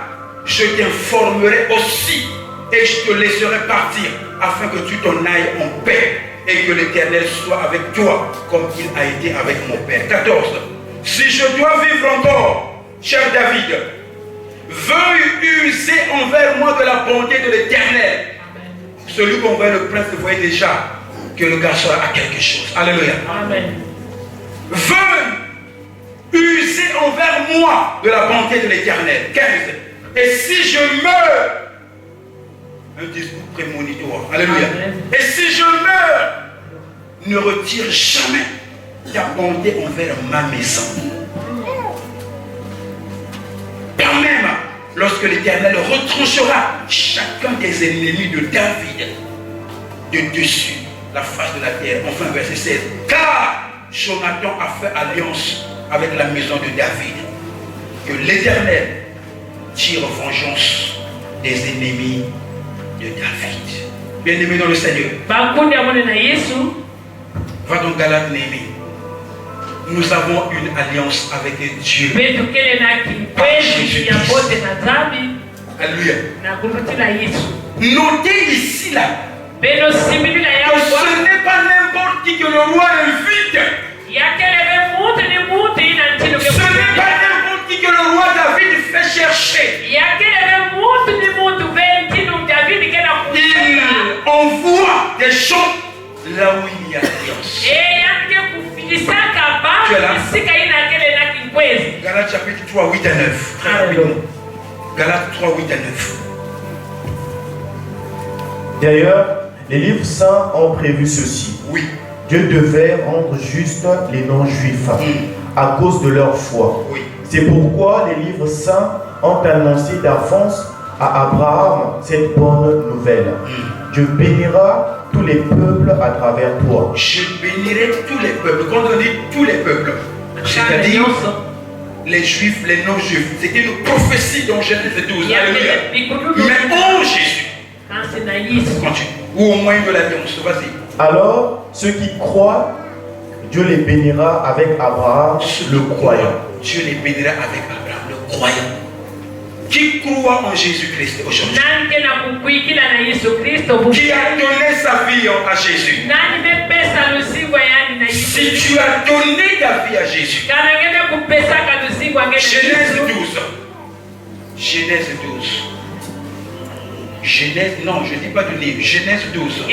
je t'informerai aussi et je te laisserai partir afin que tu t'en ailles en paix et que l'Éternel soit avec toi comme il a été avec mon père. 14. Si je dois vivre encore, cher David, veuille user envers moi de la bonté de l'Éternel. Celui qu'on voit le prince, voyait déjà que le garçon a quelque chose. Alléluia. Amen. Veuille user envers moi de la bonté de l'Éternel. 15. Et si je meurs, un discours prémonitoire. Alléluia. Amen. Et si je meurs, ne retire jamais ta bonté envers ma maison. Quand même, lorsque l'Éternel retranchera chacun des ennemis de David de dessus la face de la terre. Enfin, verset 16. Car Jonathan a fait alliance avec la maison de David. Que l'Éternel tire vengeance des ennemis de David. Bien-aimé dans le Seigneur. Va dans Galates, Néhémie. Nous avons une alliance avec Dieu. Alléluia. Notez ici là que ce n'est pas n'importe qui que le roi invite. Ce n'est pas n'importe qui que le roi David fait chercher. Il envoie des gens là où il y a alliance. Galates chapitre 3, 8 à 9. Très rapidement. Galates 3, 8 à 9. D'ailleurs, les livres saints ont prévu ceci. Oui. Dieu devait rendre juste les non-juifs à cause de leur foi. Oui. C'est pourquoi les livres saints ont annoncé d'avance à Abraham cette bonne nouvelle. Dieu bénira tous les peuples à travers toi. Je bénirai tous les peuples. Quand on dit tous les peuples, c'est-à-dire les juifs, les non-juifs. C'était une prophétie dans Genèse 12. Alléluia. Mais en Jésus. Continue. Ou au moins de l'alliance. Vas-y. Alors, ceux qui croient, Dieu les bénira avec Abraham, le croyant. Dieu les bénira avec Abraham, le croyant. Qui croit en Jésus-Christ aujourd'hui? Qui a donné sa vie à Jésus? Si tu as donné ta vie à Jésus, Genèse 12. Genèse 12. Genèse, non, je ne dis pas du livre. Genèse 12.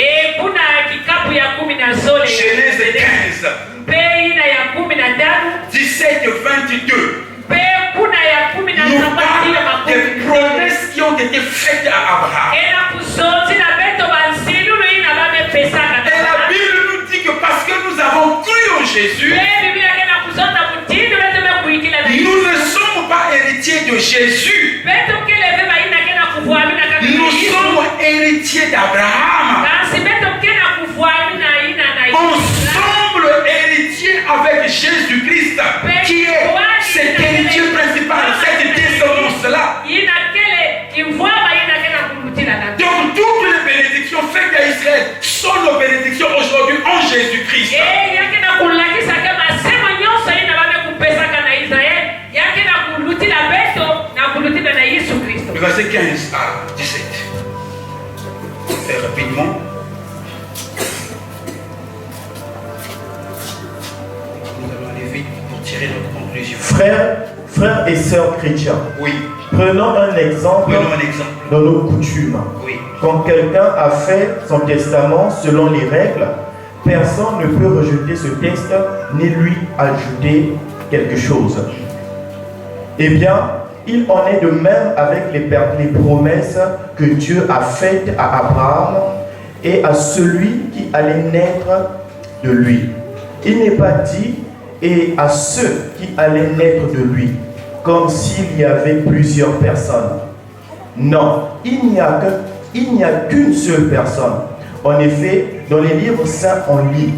Genèse 15. 17, 22. Nous parlons des promesses qui ont été faites à Abraham. Et la Bible nous dit que parce que nous avons cru en Jésus, nous ne sommes pas héritiers de Jésus. Nous sommes héritiers d'Abraham. Ensemble héritiers avec Jésus-Christ, qui est cet héritier principal, cette descendance-là. Donc toutes les bénédictions faites à Israël sont nos bénédictions aujourd'hui en Jésus-Christ. Le verset 15 à 17. Très rapidement. Nous allons aller vite pour tirer notre conclusion. Frères et sœurs chrétiens, oui. Prenons un exemple dans nos coutumes. Oui. Quand quelqu'un a fait son testament selon les règles, personne ne peut rejeter ce texte ni lui ajouter quelque chose. Eh bien, il en est de même avec les promesses que Dieu a faites à Abraham et à celui qui allait naître de lui. Il n'est pas dit et à ceux qui allaient naître de lui, comme s'il y avait plusieurs personnes. Non, il n'y a qu'une seule personne. En effet, dans les livres saints, on lit.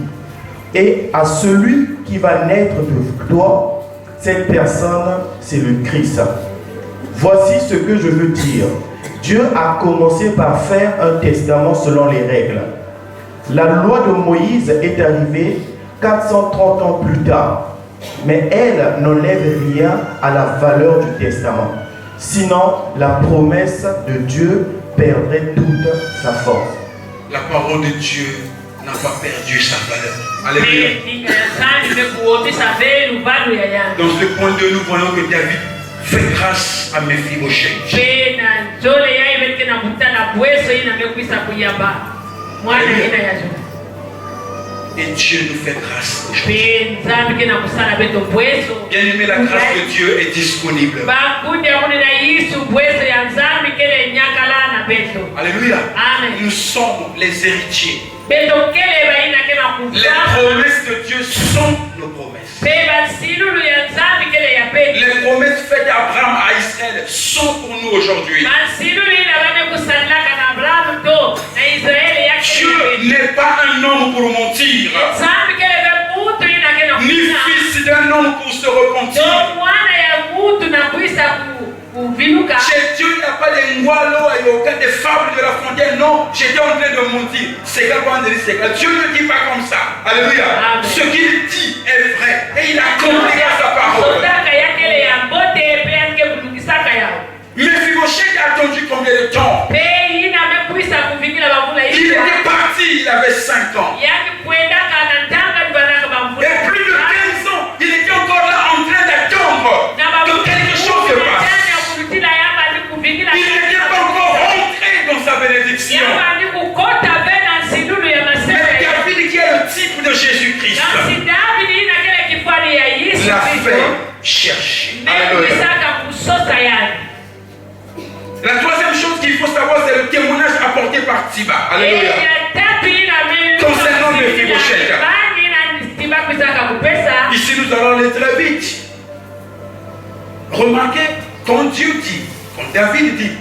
Et à celui qui va naître de toi, cette personne, c'est le Christ. Voici ce que je veux dire. Dieu a commencé par faire un testament selon les règles. La loi de Moïse est arrivée 430 ans plus tard, mais elle n'enlève rien à la valeur du testament. Sinon, la promesse de Dieu perdrait toute sa force. La parole de Dieu n'a pas perdu sa valeur. Alléluia. Dans ce point de vue, nous voyons que David fait grâce à Mephibosheth. Et Dieu nous fait grâce aujourd'hui. Bien aimé, la grâce de Dieu est disponible. Alléluia. Nous sommes les héritiers. Les promesses de Dieu sont nos promesses. Les promesses faites à Abraham, à Israël, sont pour nous aujourd'hui. Dieu n'est pas un homme pour mentir, ni fils d'un homme pour se repentir. Chez Dieu, il n'y a pas de ngwalo, il n'y a aucun des fables de la frontière. Non, j'étais en train de mentir. C'est quoi c'est quoi. Dieu ne dit pas comme ça. Alléluia. Amen. Ce qu'il dit est vrai. Et il a accompli sa parole. Mephibosheth a attendu combien de temps? Il était parti, il avait 5 ans. Et plus de 15 ans, il était encore là en train d'attendre que quelque chose se passe. Il n'était pas encore rentré dans sa bénédiction. Mais David, qui est le type de Jésus-Christ, l'a fait chercher. Alléluia. La troisième chose qu'il faut savoir, c'est le témoignage apporté par Tsiba. Alléluia. Concernant Mephibosheth. Ici, nous allons aller très vite. Remarquez, quand Dieu dit, quand David dit,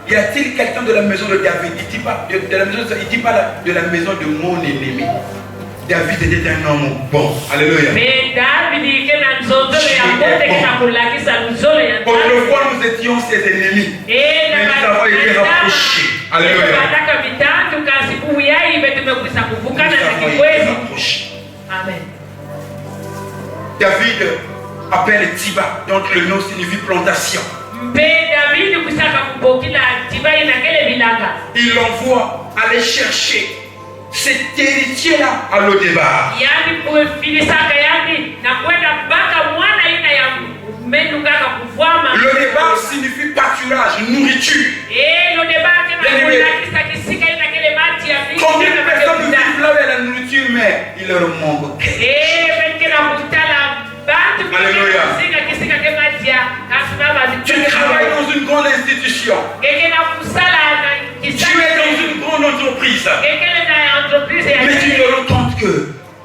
y a-t-il quelqu'un de la maison de David? Il ne dit pas de la maison de la maison de mon ennemi. David était un homme bon. Alléluia. Autrefois, nous étions ses ennemis. Mais nous avons été rapprochés. Alléluia. Nous avons été rapprochés. Amen. David appelle Tsiba, donc le nom signifie plantation. Il l'envoie aller chercher cet héritier-là à Lo-Débar. Lo-Débar signifie pâturage, nourriture. Combien de personnes vivent là avec la nourriture, mais il leur manque quelque chose. Alléluia. Tu travailles dans une grande institution. Tu es dans une grande entreprise. Mais tu te rends compte que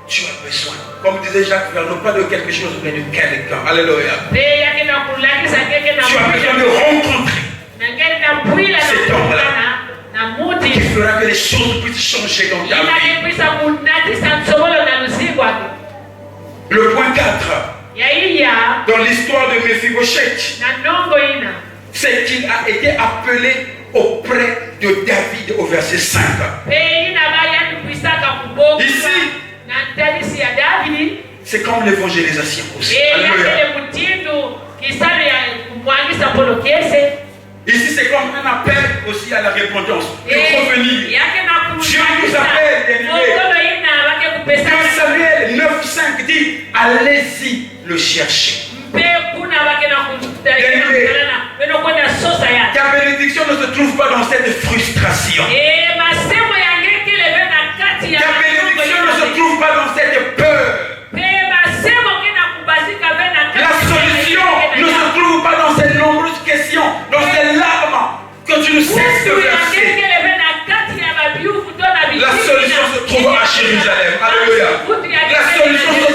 tu as besoin, comme disait Jacques Vernon, pas de quelque chose, mais de quelqu'un. Alléluia. Tu as besoin de rencontrer cet homme-là qui fera que les choses puissent changer dans ta vie. Le point 4, dans l'histoire de Mephibosheth, c'est qu'il a été appelé auprès de David au verset 5. Ici, c'est comme l'évangélisation aussi. Ici, c'est comme un appel aussi à la repentance. De revenir. Dieu nous appelle, bien-aimés. Quand Samuel 9,5 dit, allez-y le chercher. Ta bénédiction ne se trouve pas dans cette frustration. Ta bénédiction ne se trouve pas dans cette peur. La solution ne se trouve pas dans ces nombreuses questions, dans ces larmes que tu ne cesses de verser. La solution se trouve à Jérusalem. Alléluia. La solution se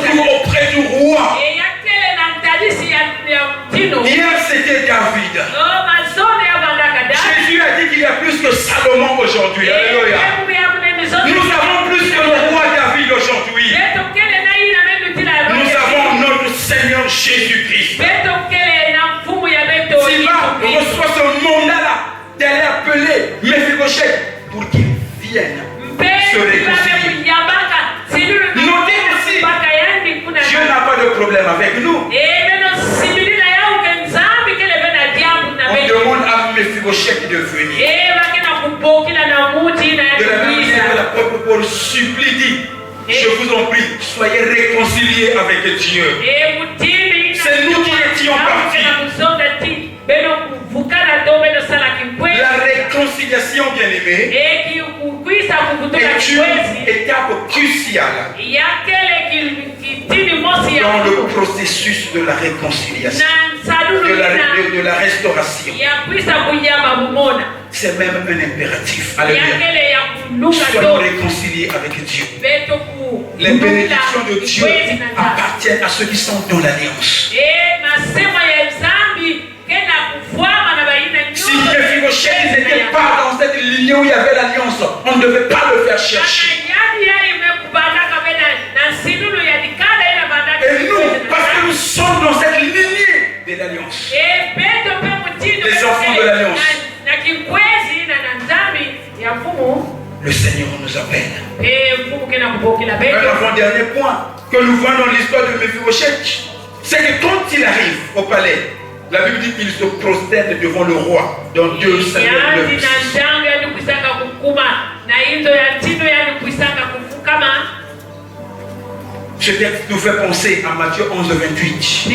Jésus-Christ. Beto kele na mfumu ya beto Siba reçoit ce mandat-là d'aller appeler Mephibosheth pour qu'il vienne se réconcilier. Notez aussi, Dieu n'a pas de problème avec nous. On demande à Mephibosheth de venir. De la même manière que l'apôtre Paul supplie, dit, je vous en prie, soyez réconciliés avec Dieu. C'est nous qui étions partis. La réconciliation, bien aimée, est une étape cruciale dans le processus de la réconciliation, de la restauration. C'est même un impératif. Alléluia. Soyons réconciliés avec Dieu. Les bénédictions de Dieu appartiennent à ceux qui sont dans l'alliance. Si Mephibosheth n'était pas dans cette lignée où il y avait l'alliance, on ne devait pas le faire chercher. Et nous, parce que nous sommes dans cette lignée de l'alliance, les enfants de l'alliance, le Seigneur nous appelle. Un avant-dernier point que nous voyons dans l'histoire de Mephibosheth, c'est que quand il arrive au palais, la Bible dit qu'il se prosterne devant le roi dans 2 Samuel 9. Ce texte nous fait penser à Matthieu 11, 28.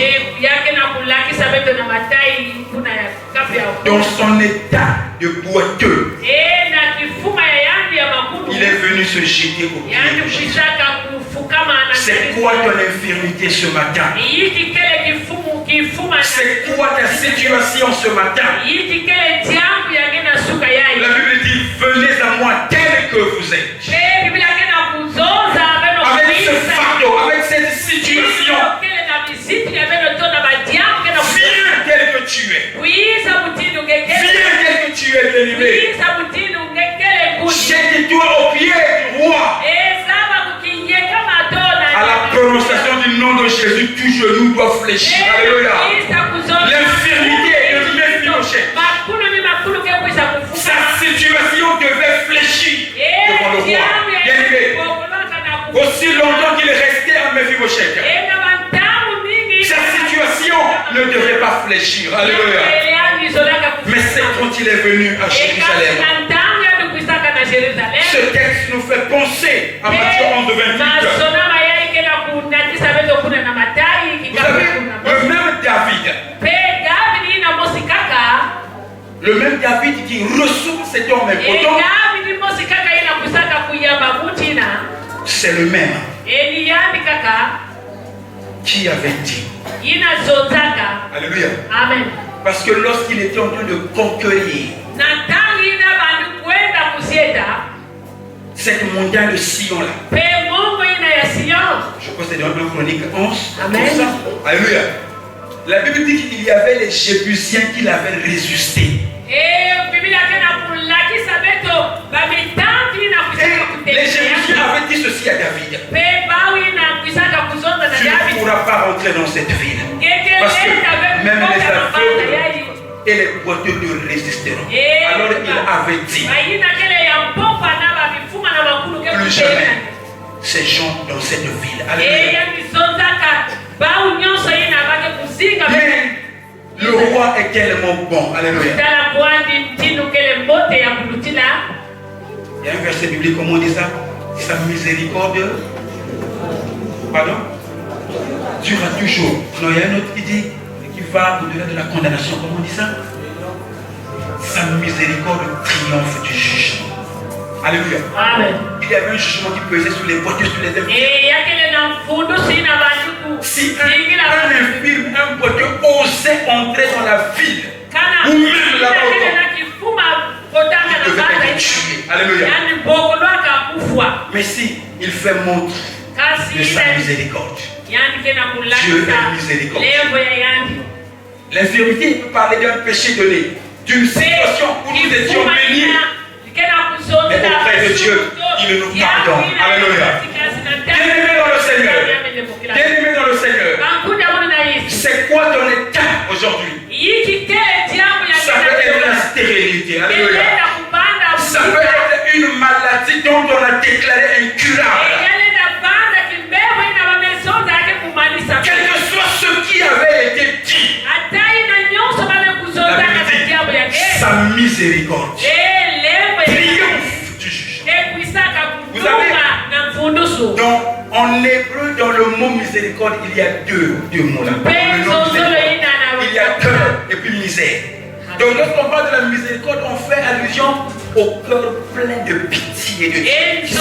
Dans son état de boiteux, il est venu se jeter au pied de Jésus. C'est quoi ton infirmité ce matin? C'est quoi ta situation ce matin? La Bible dit, venez à moi tel que vous êtes. Avec ce fardeau, avec cette situation, viens tel que tu es. Viens tel que tu es, bien-aimé. Jette-toi au pied du roi. À la prononciation du nom de Jésus, tout genou doit fléchir. Alléluia. L'infirmité de Mephibosheth, sa situation devait fléchir devant le roi. Bien-aimé, aussi longtemps qu'il restait à Mephibosheth, sa situation ne devait pas fléchir. Alléluia. Mais c'est quand il est venu à Jérusalem. Ce texte nous fait penser à Matthieu 11, 28. Vous savez, le même David, qui reçoit cet homme important, c'est le même qui avait dit. Alléluia. Amen. Parce que lorsqu'il était en train de conquérir cette montagne de Sion là, je crois que c'est dans 1 Chronique 11. Amen. Alléluia. La Bible dit qu'il y avait les Jébusiens qui l'avaient résisté. Et les Jébusiens avaient dit ceci à David: tu ne pourras pas rentrer dans cette ville, parce que même les aveugles et les boiteux te résisteront. Alors il avait dit: plus jamais ces gens dans cette ville. Alléluia. Mais le roi est tellement bon. Alléluia. Il y a un verset biblique, comment on dit ça? Sa miséricorde, pardon, durera toujours. Non, il y a un autre qui dit, qui va au-delà de la condamnation. Comment on dit ça? Sa miséricorde triomphe du jugement. Alléluia. Amen. Il y avait un jugement qui pesait sur les voitures, sur les infirmes. Si un infirme, un boiteux osait entrer dans la ville, ou même là-bas, il devait être tué. Alléluia. Mais si il fait montre de sa miséricorde, Dieu est miséricordieux. L'infirmité peut parler d'un péché donné, d'une situation où nous étions bénis. Mais auprès de Dieu, il nous pardonne. Alléluia. Bien-aimé dans le Seigneur. Bien-aimé dans le Seigneur. C'est quoi ton état aujourd'hui? Ça peut être la stérilité. Alléluia. Ça peut être une maladie dont on a déclaré incurable. Quel que soit ce qui avait été dit, sa miséricorde triomphe du jugement. Vous savez, en hébreu, dans le mot miséricorde, il y a deux mots là. Le nom miséricorde, il y a cœur et puis misère. Donc lorsqu'on parle de la miséricorde, on fait allusion au cœur plein de pitié et de justice.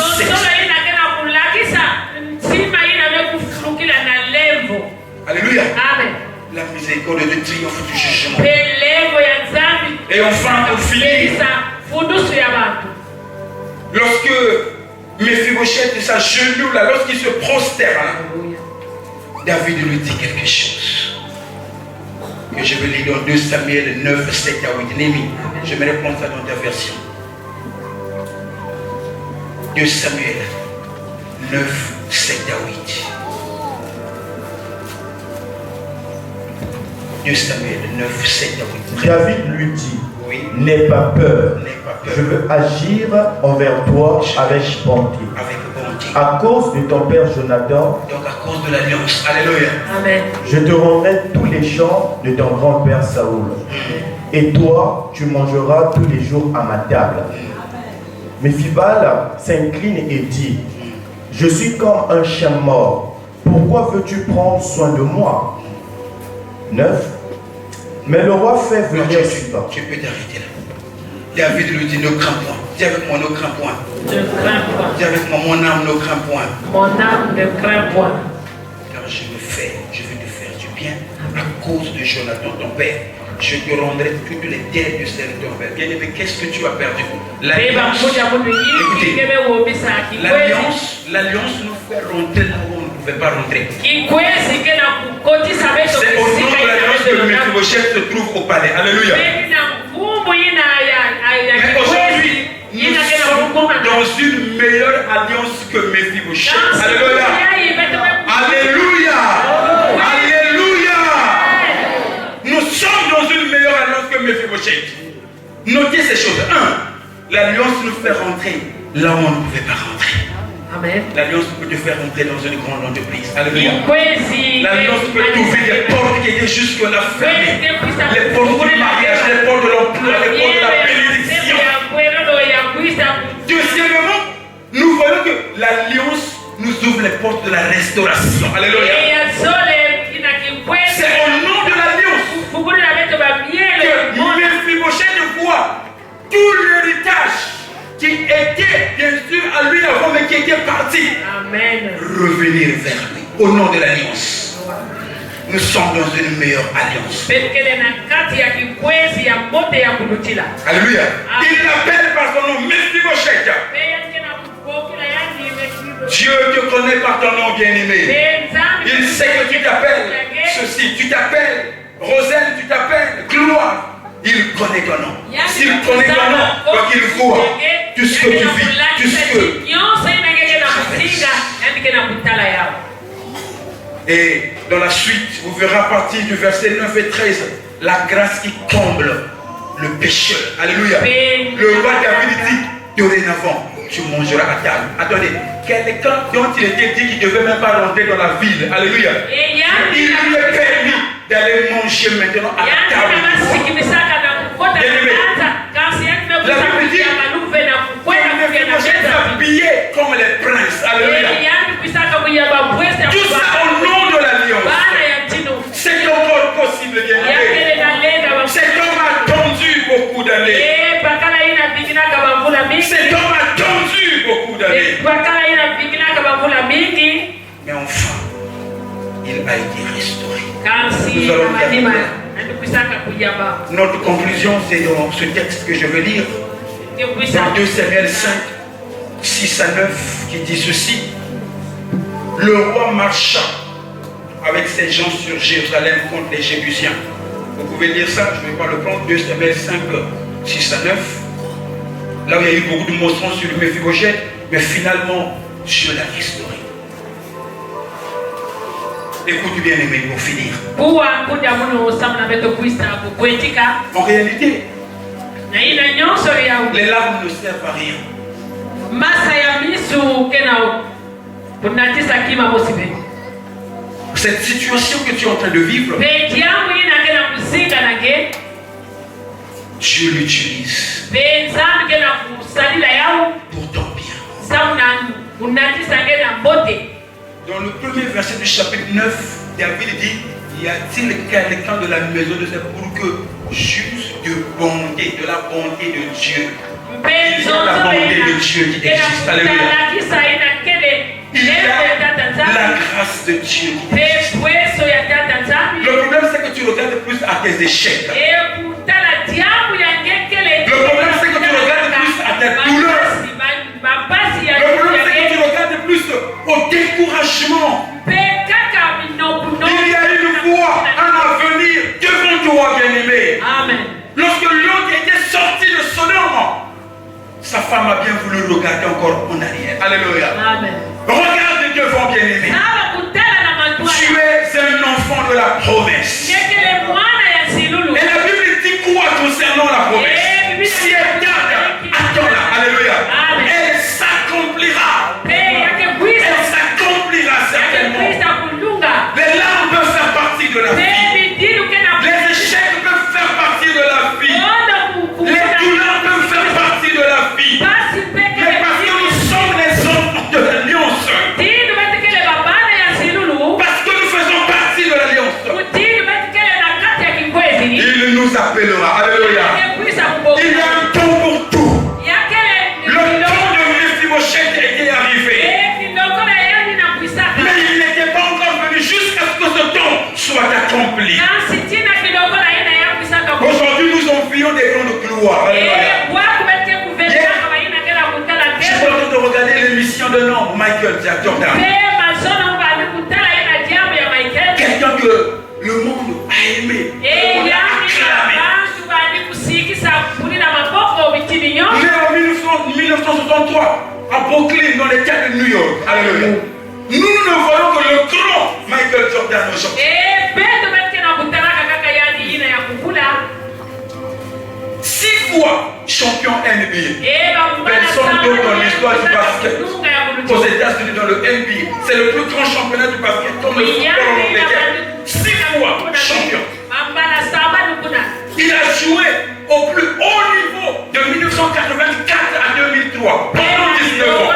Alléluia. Amen. La miséricorde de triomphe du jugement. Et enfin, pour finir, lorsque Mephibosheth s'agenouille là, lorsqu'il se prosterne, David lui dit quelque chose que je vais lire dans 2 Samuel 9, 7 à 8. Némi, je vais reprendre ça dans ta version. 2 Samuel 9, 7 à 8. 2 Samuel 9, 7 à 8. David lui dit, oui. N'aie pas peur. N'aie pas peur. Je veux agir envers toi avec bonté. Avec bonté. À cause de ton père Jonathan, Donc à cause de l'alliance. Alléluia. Amen. je te rendrai tous les champs de ton grand-père Saoul. Et toi, tu mangeras tous les jours à ma table. Méphibal s'incline et dit, je suis comme un chien mort. Pourquoi veux-tu prendre soin de moi? 9. Mais le roi fait Non, venir Siba. tu peux t'arrêter là. David lui dit, ne crains point. Dis avec moi, ne crains point. Ne crains point. Dis avec moi, mon âme ne craint point. Mon âme ne craint point. Car je vais te faire du bien à cause de Jonathan, ton père. Je te rendrai toutes les terres du ciel de ton père. Bien aimé, qu'est-ce que tu as perdu? L'alliance nous fait rentrer là où on ne pouvait pas rentrer. C'est au nom de l'alliance que Mephibosheth se trouve au palais. Alléluia. Mais aujourd'hui, nous sommes dans une meilleure alliance que Mephibosheth. Alléluia. Alléluia. Alléluia. Nous sommes dans une meilleure alliance que Mephibosheth. Notez ces choses. 1. L'alliance nous fait rentrer là où on ne pouvait pas rentrer. Amen. L'alliance peut te faire rentrer dans une grande entreprise. Alléluia. L'alliance peut t'ouvrir des portes qui étaient jusque-là fermées. Les portes du mariage, les portes de l'emploi, les portes de la bénédiction. Deuxièmement, nous voyons que l'alliance nous ouvre les portes de la restauration. Alléluia. C'est au nom de l'alliance que Mephibosheth voit tout l'héritage qui était bien sûr à lui avant, mais qui était parti. Amen. Revenir vers lui au nom de l'alliance. Nous sommes dans une meilleure alliance. Alléluia. Il l'appelle par son nom, Mephibosheth. Dieu te connaît par ton nom bien-aimé. Il sait que tu t'appelles ceci, tu t'appelles Roselle, tu t'appelles Gloire. Il connaît ton nom. S'il connaît ton nom, donc il voit tout ce que tu vis, tout ce que Et dans la suite, vous verrez à partir du verset 9 et 13, la grâce qui comble le pécheur. Alléluia. Le roi David dit, dorénavant, tu mangeras à table. Attendez, quelqu'un dont il était dit qu'il ne devait même pas rentrer dans la ville. Alléluia. Il lui est permis d'aller manger maintenant à la table. La Bible dit, habillé comme les princes. Alléluia. Tout ça au nom de l'alliance. C'est encore possible, bien aimé. Cet homme a attendu beaucoup d'années. Cet homme a attendu beaucoup d'années. Mais enfin, il a été restauré. Nous allons notre conclusion, c'est dans ce texte que je veux lire. Dans 2 Samuel 5, 6 à 9, qui dit ceci. Le roi marcha avec ses gens sur Jérusalem contre les Jébusiens. Vous pouvez lire ça, je ne vais pas le prendre. 2 Samuel 5, 6 à 9. Là où il y a eu beaucoup de mensonges sur le Mephibosheth, mais finalement, Dieu l'a restauré. Écoute bien aimé pour finir. Kuwa kuja muno osamna beto kuista kukwetika. En réalité, Na ina nyonso ya les larmes ne servent à rien. masa ya misu kena kunatisa kima mosibe. Cette situation que tu es en train de vivre, Peki yangu ina kena kusinga nage. Dieu l'utilise Benzam kena kusalila yao. pour ton bien. Samna kunatisa kena bote. Dans le premier verset du chapitre 9, David dit, y a-t-il quelqu'un de la maison de ses pour que juste de bonté, de la bonté de Dieu. Il y a la bonté de Dieu qui existe. Alléluia. Il y a la grâce de Dieu. Le problème c'est que tu regardes plus à tes échecs. Le problème c'est que tu regardes plus à tes douleurs. Le problème c'est que tu regardes plus au découragement. Il y a une voie, un avenir devant toi, bien-aimé. Amen. Lorsque l'autre était sorti de Sodome, sa femme a bien voulu regarder encore en arrière. Alléluia. Amen. Regarde devant, bien-aimé. Tu es un enfant de la promesse. Et la Bible dit quoi concernant la promesse? Si elle garde, attends-la. Alléluia. Elle s'accomplira. Elle s'accomplira certainement. Les larmes peuvent faire partie de la vie. Les échecs peuvent faire partie de la vie. Les douleurs peuvent faire partie de la vie. Mais parce que nous sommes les enfants de l'alliance. Parce que nous faisons partie de l'alliance. Il nous appellera. Alléluia. Il y a un temps pour tout. Le temps de Mephibosheth était arrivé. Mais il n'était pas encore venu jusqu'à ce que ce temps soit accompli. Aujourd'hui, nous envions des grandes gloires. Alléluia. Je suis en train de regarder l'émission de nom Michael Jordan. Quelqu'un que le monde a aimé. On a acclamé. Né en 1963 à Brooklyn, dans l'État de New York. Alléluia. Nous ne voyons que le grand Michael Jordan aujourd'hui. 6 fois champion NBA. Personne d'autre dans l'histoire du basket. Aux États-Unis, dans le NBA, c'est le plus grand championnat du basket, comme le football en Angleterre. 6 fois champion. Il a joué au plus haut niveau de 1984 à 2003, pendant 19 ans.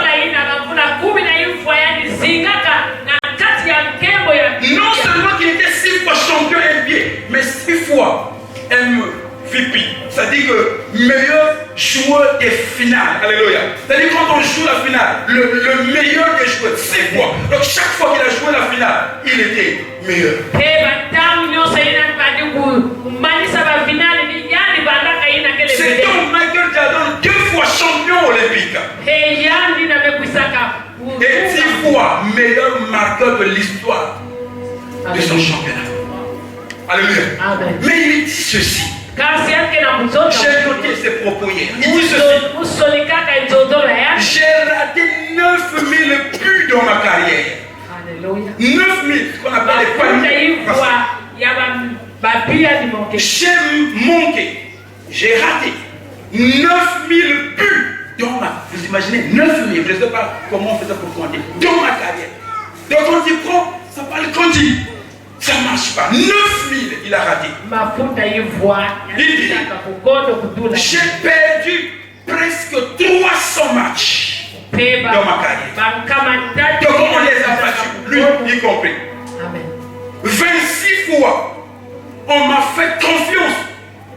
Non seulement qu'il était 6 fois champion NBA, mais 6 fois MVP. C'est-à-dire que meilleur joueur des finales. Alléluia. C'est-à-dire quand on joue la finale, le meilleur des joueurs, 6 fois. Donc chaque fois qu'il a joué la finale, il était meilleur. C'est donc Michael Jordan 2 fois champion olympique. Et 10 fois meilleur marqueur de l'histoire de son championnat. Alléluia. Amen. Mais il dit ceci. J'ai noté ses propos hier. Il dit ceci. J'ai raté 9000 buts dans ma carrière. 9000, ce qu'on appelle les paniers. J'ai manqué. J'ai raté 9000 buts dans ma. Vous imaginez 9000, je ne sais pas comment on faisait pour compter. Dans ma carrière. Donc quand il prend, ça parle quand il. Ça ne marche pas. 9000, il a raté. Il dit, j'ai perdu presque 300 matchs dans ma carrière. Donc on les a battus, lui y compris. 26 fois, on m'a fait confiance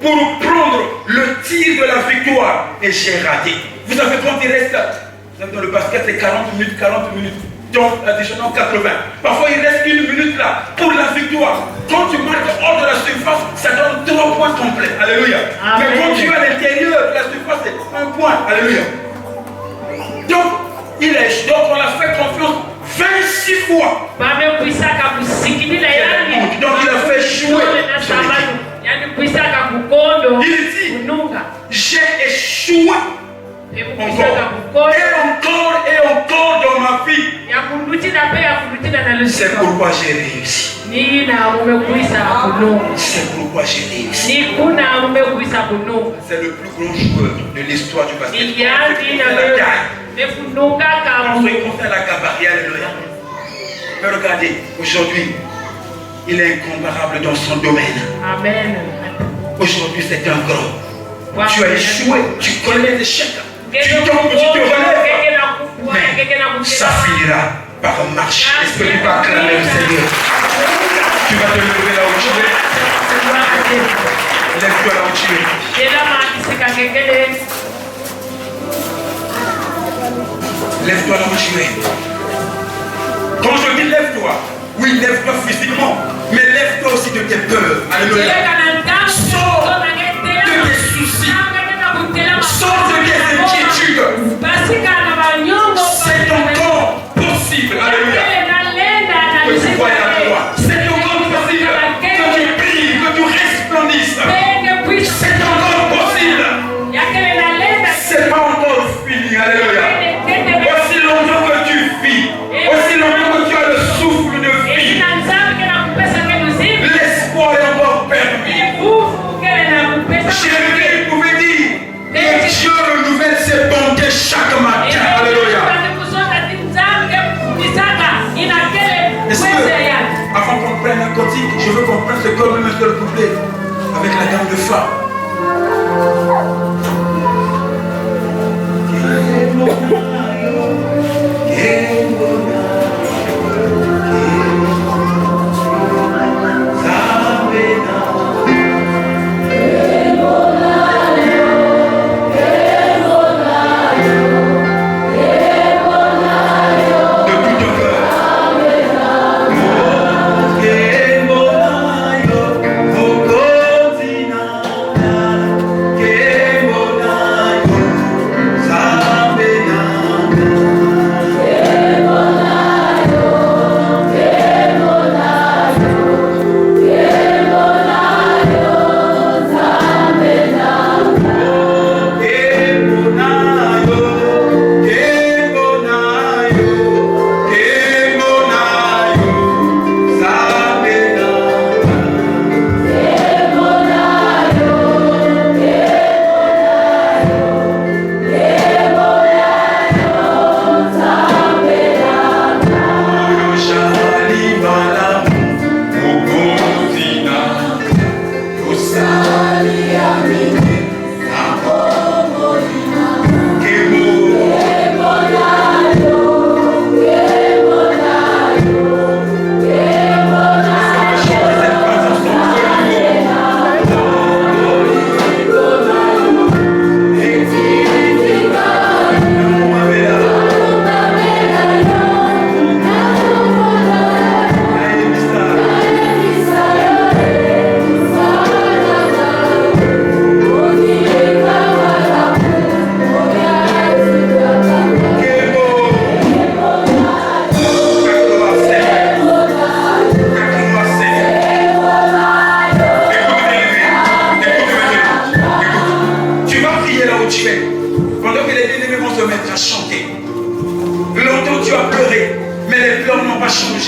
pour prendre le tir de la victoire et j'ai raté. Vous savez quand il reste, vous savez dans le basket c'est 40 minutes. Donc, additionnant 80. Parfois, il reste 1 minute là pour la victoire. Quand tu marques hors de la surface, ça donne 3 points complets. Alléluia. Amen. Mais quand tu es à l'intérieur de la surface, c'est 1 point. Alléluia. Donc, on l'a fait confiance 26 fois. Donc, il a fait jouer. Il dit, j'ai échoué. Encore et encore dans ma vie. C'est pourquoi j'ai réussi. C'est pourquoi j'ai réussi. C'est le plus grand joueur de l'histoire du basket. Contre la gabarit, alléluia. Mais regardez, aujourd'hui, il est incomparable dans son domaine. Amen. Aujourd'hui, c'est un grand. Tu as échoué, tu connais l'échec. Tu tombes, tu te relèves. Mais ça finira par marcher. Est-ce que tu vas acclamer le Seigneur? Tu vas te lever là où tu es. Lève-toi là où tu es. Lève-toi là où tu es. Quand je dis lève-toi, oui, lève-toi physiquement, mais lève-toi aussi de tes peurs. Alléluia. Sors de tes soucis. Sors de tes inquiétudes. C'est encore possible. Alléluia. Que tu voies à toi. C'est encore possible. Que tu brilles, que tu resplendisses. C'est encore possible. C'est pas encore fini. Alléluia. Aussi longtemps que tu vis, aussi longtemps que tu as le souffle de vie, l'espoir est encore permis. Jérémie pouvait dire que Dieu renouvelle ses bontés chaque matin. Alléluia. Est-ce que, avant qu'on prenne un cantique, je veux qu'on prenne ce corps même un seul couplet avec la gamme de fa.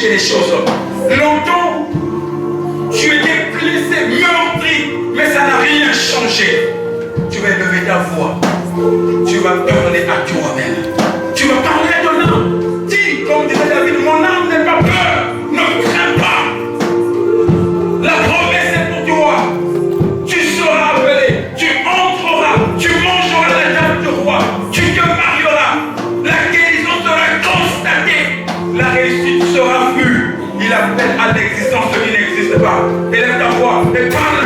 Les choses. Longtemps, tu étais blessé, meurtri, mais ça n'a rien changé. Tu vas élever ta voix. Tu vas parler à toi-même. Tu vas parler à ton âme. Dis, comme disait David, mon âme n'est pas peur, ne crains pas. La promesse est pour toi. Tu seras appelé, tu entreras, tu mangeras la table du roi, tu te marieras, la guérison sera constatée, la réussite sera vue. Il appelle à l'existence ce qui n'existe pas. Élève ta voix et parle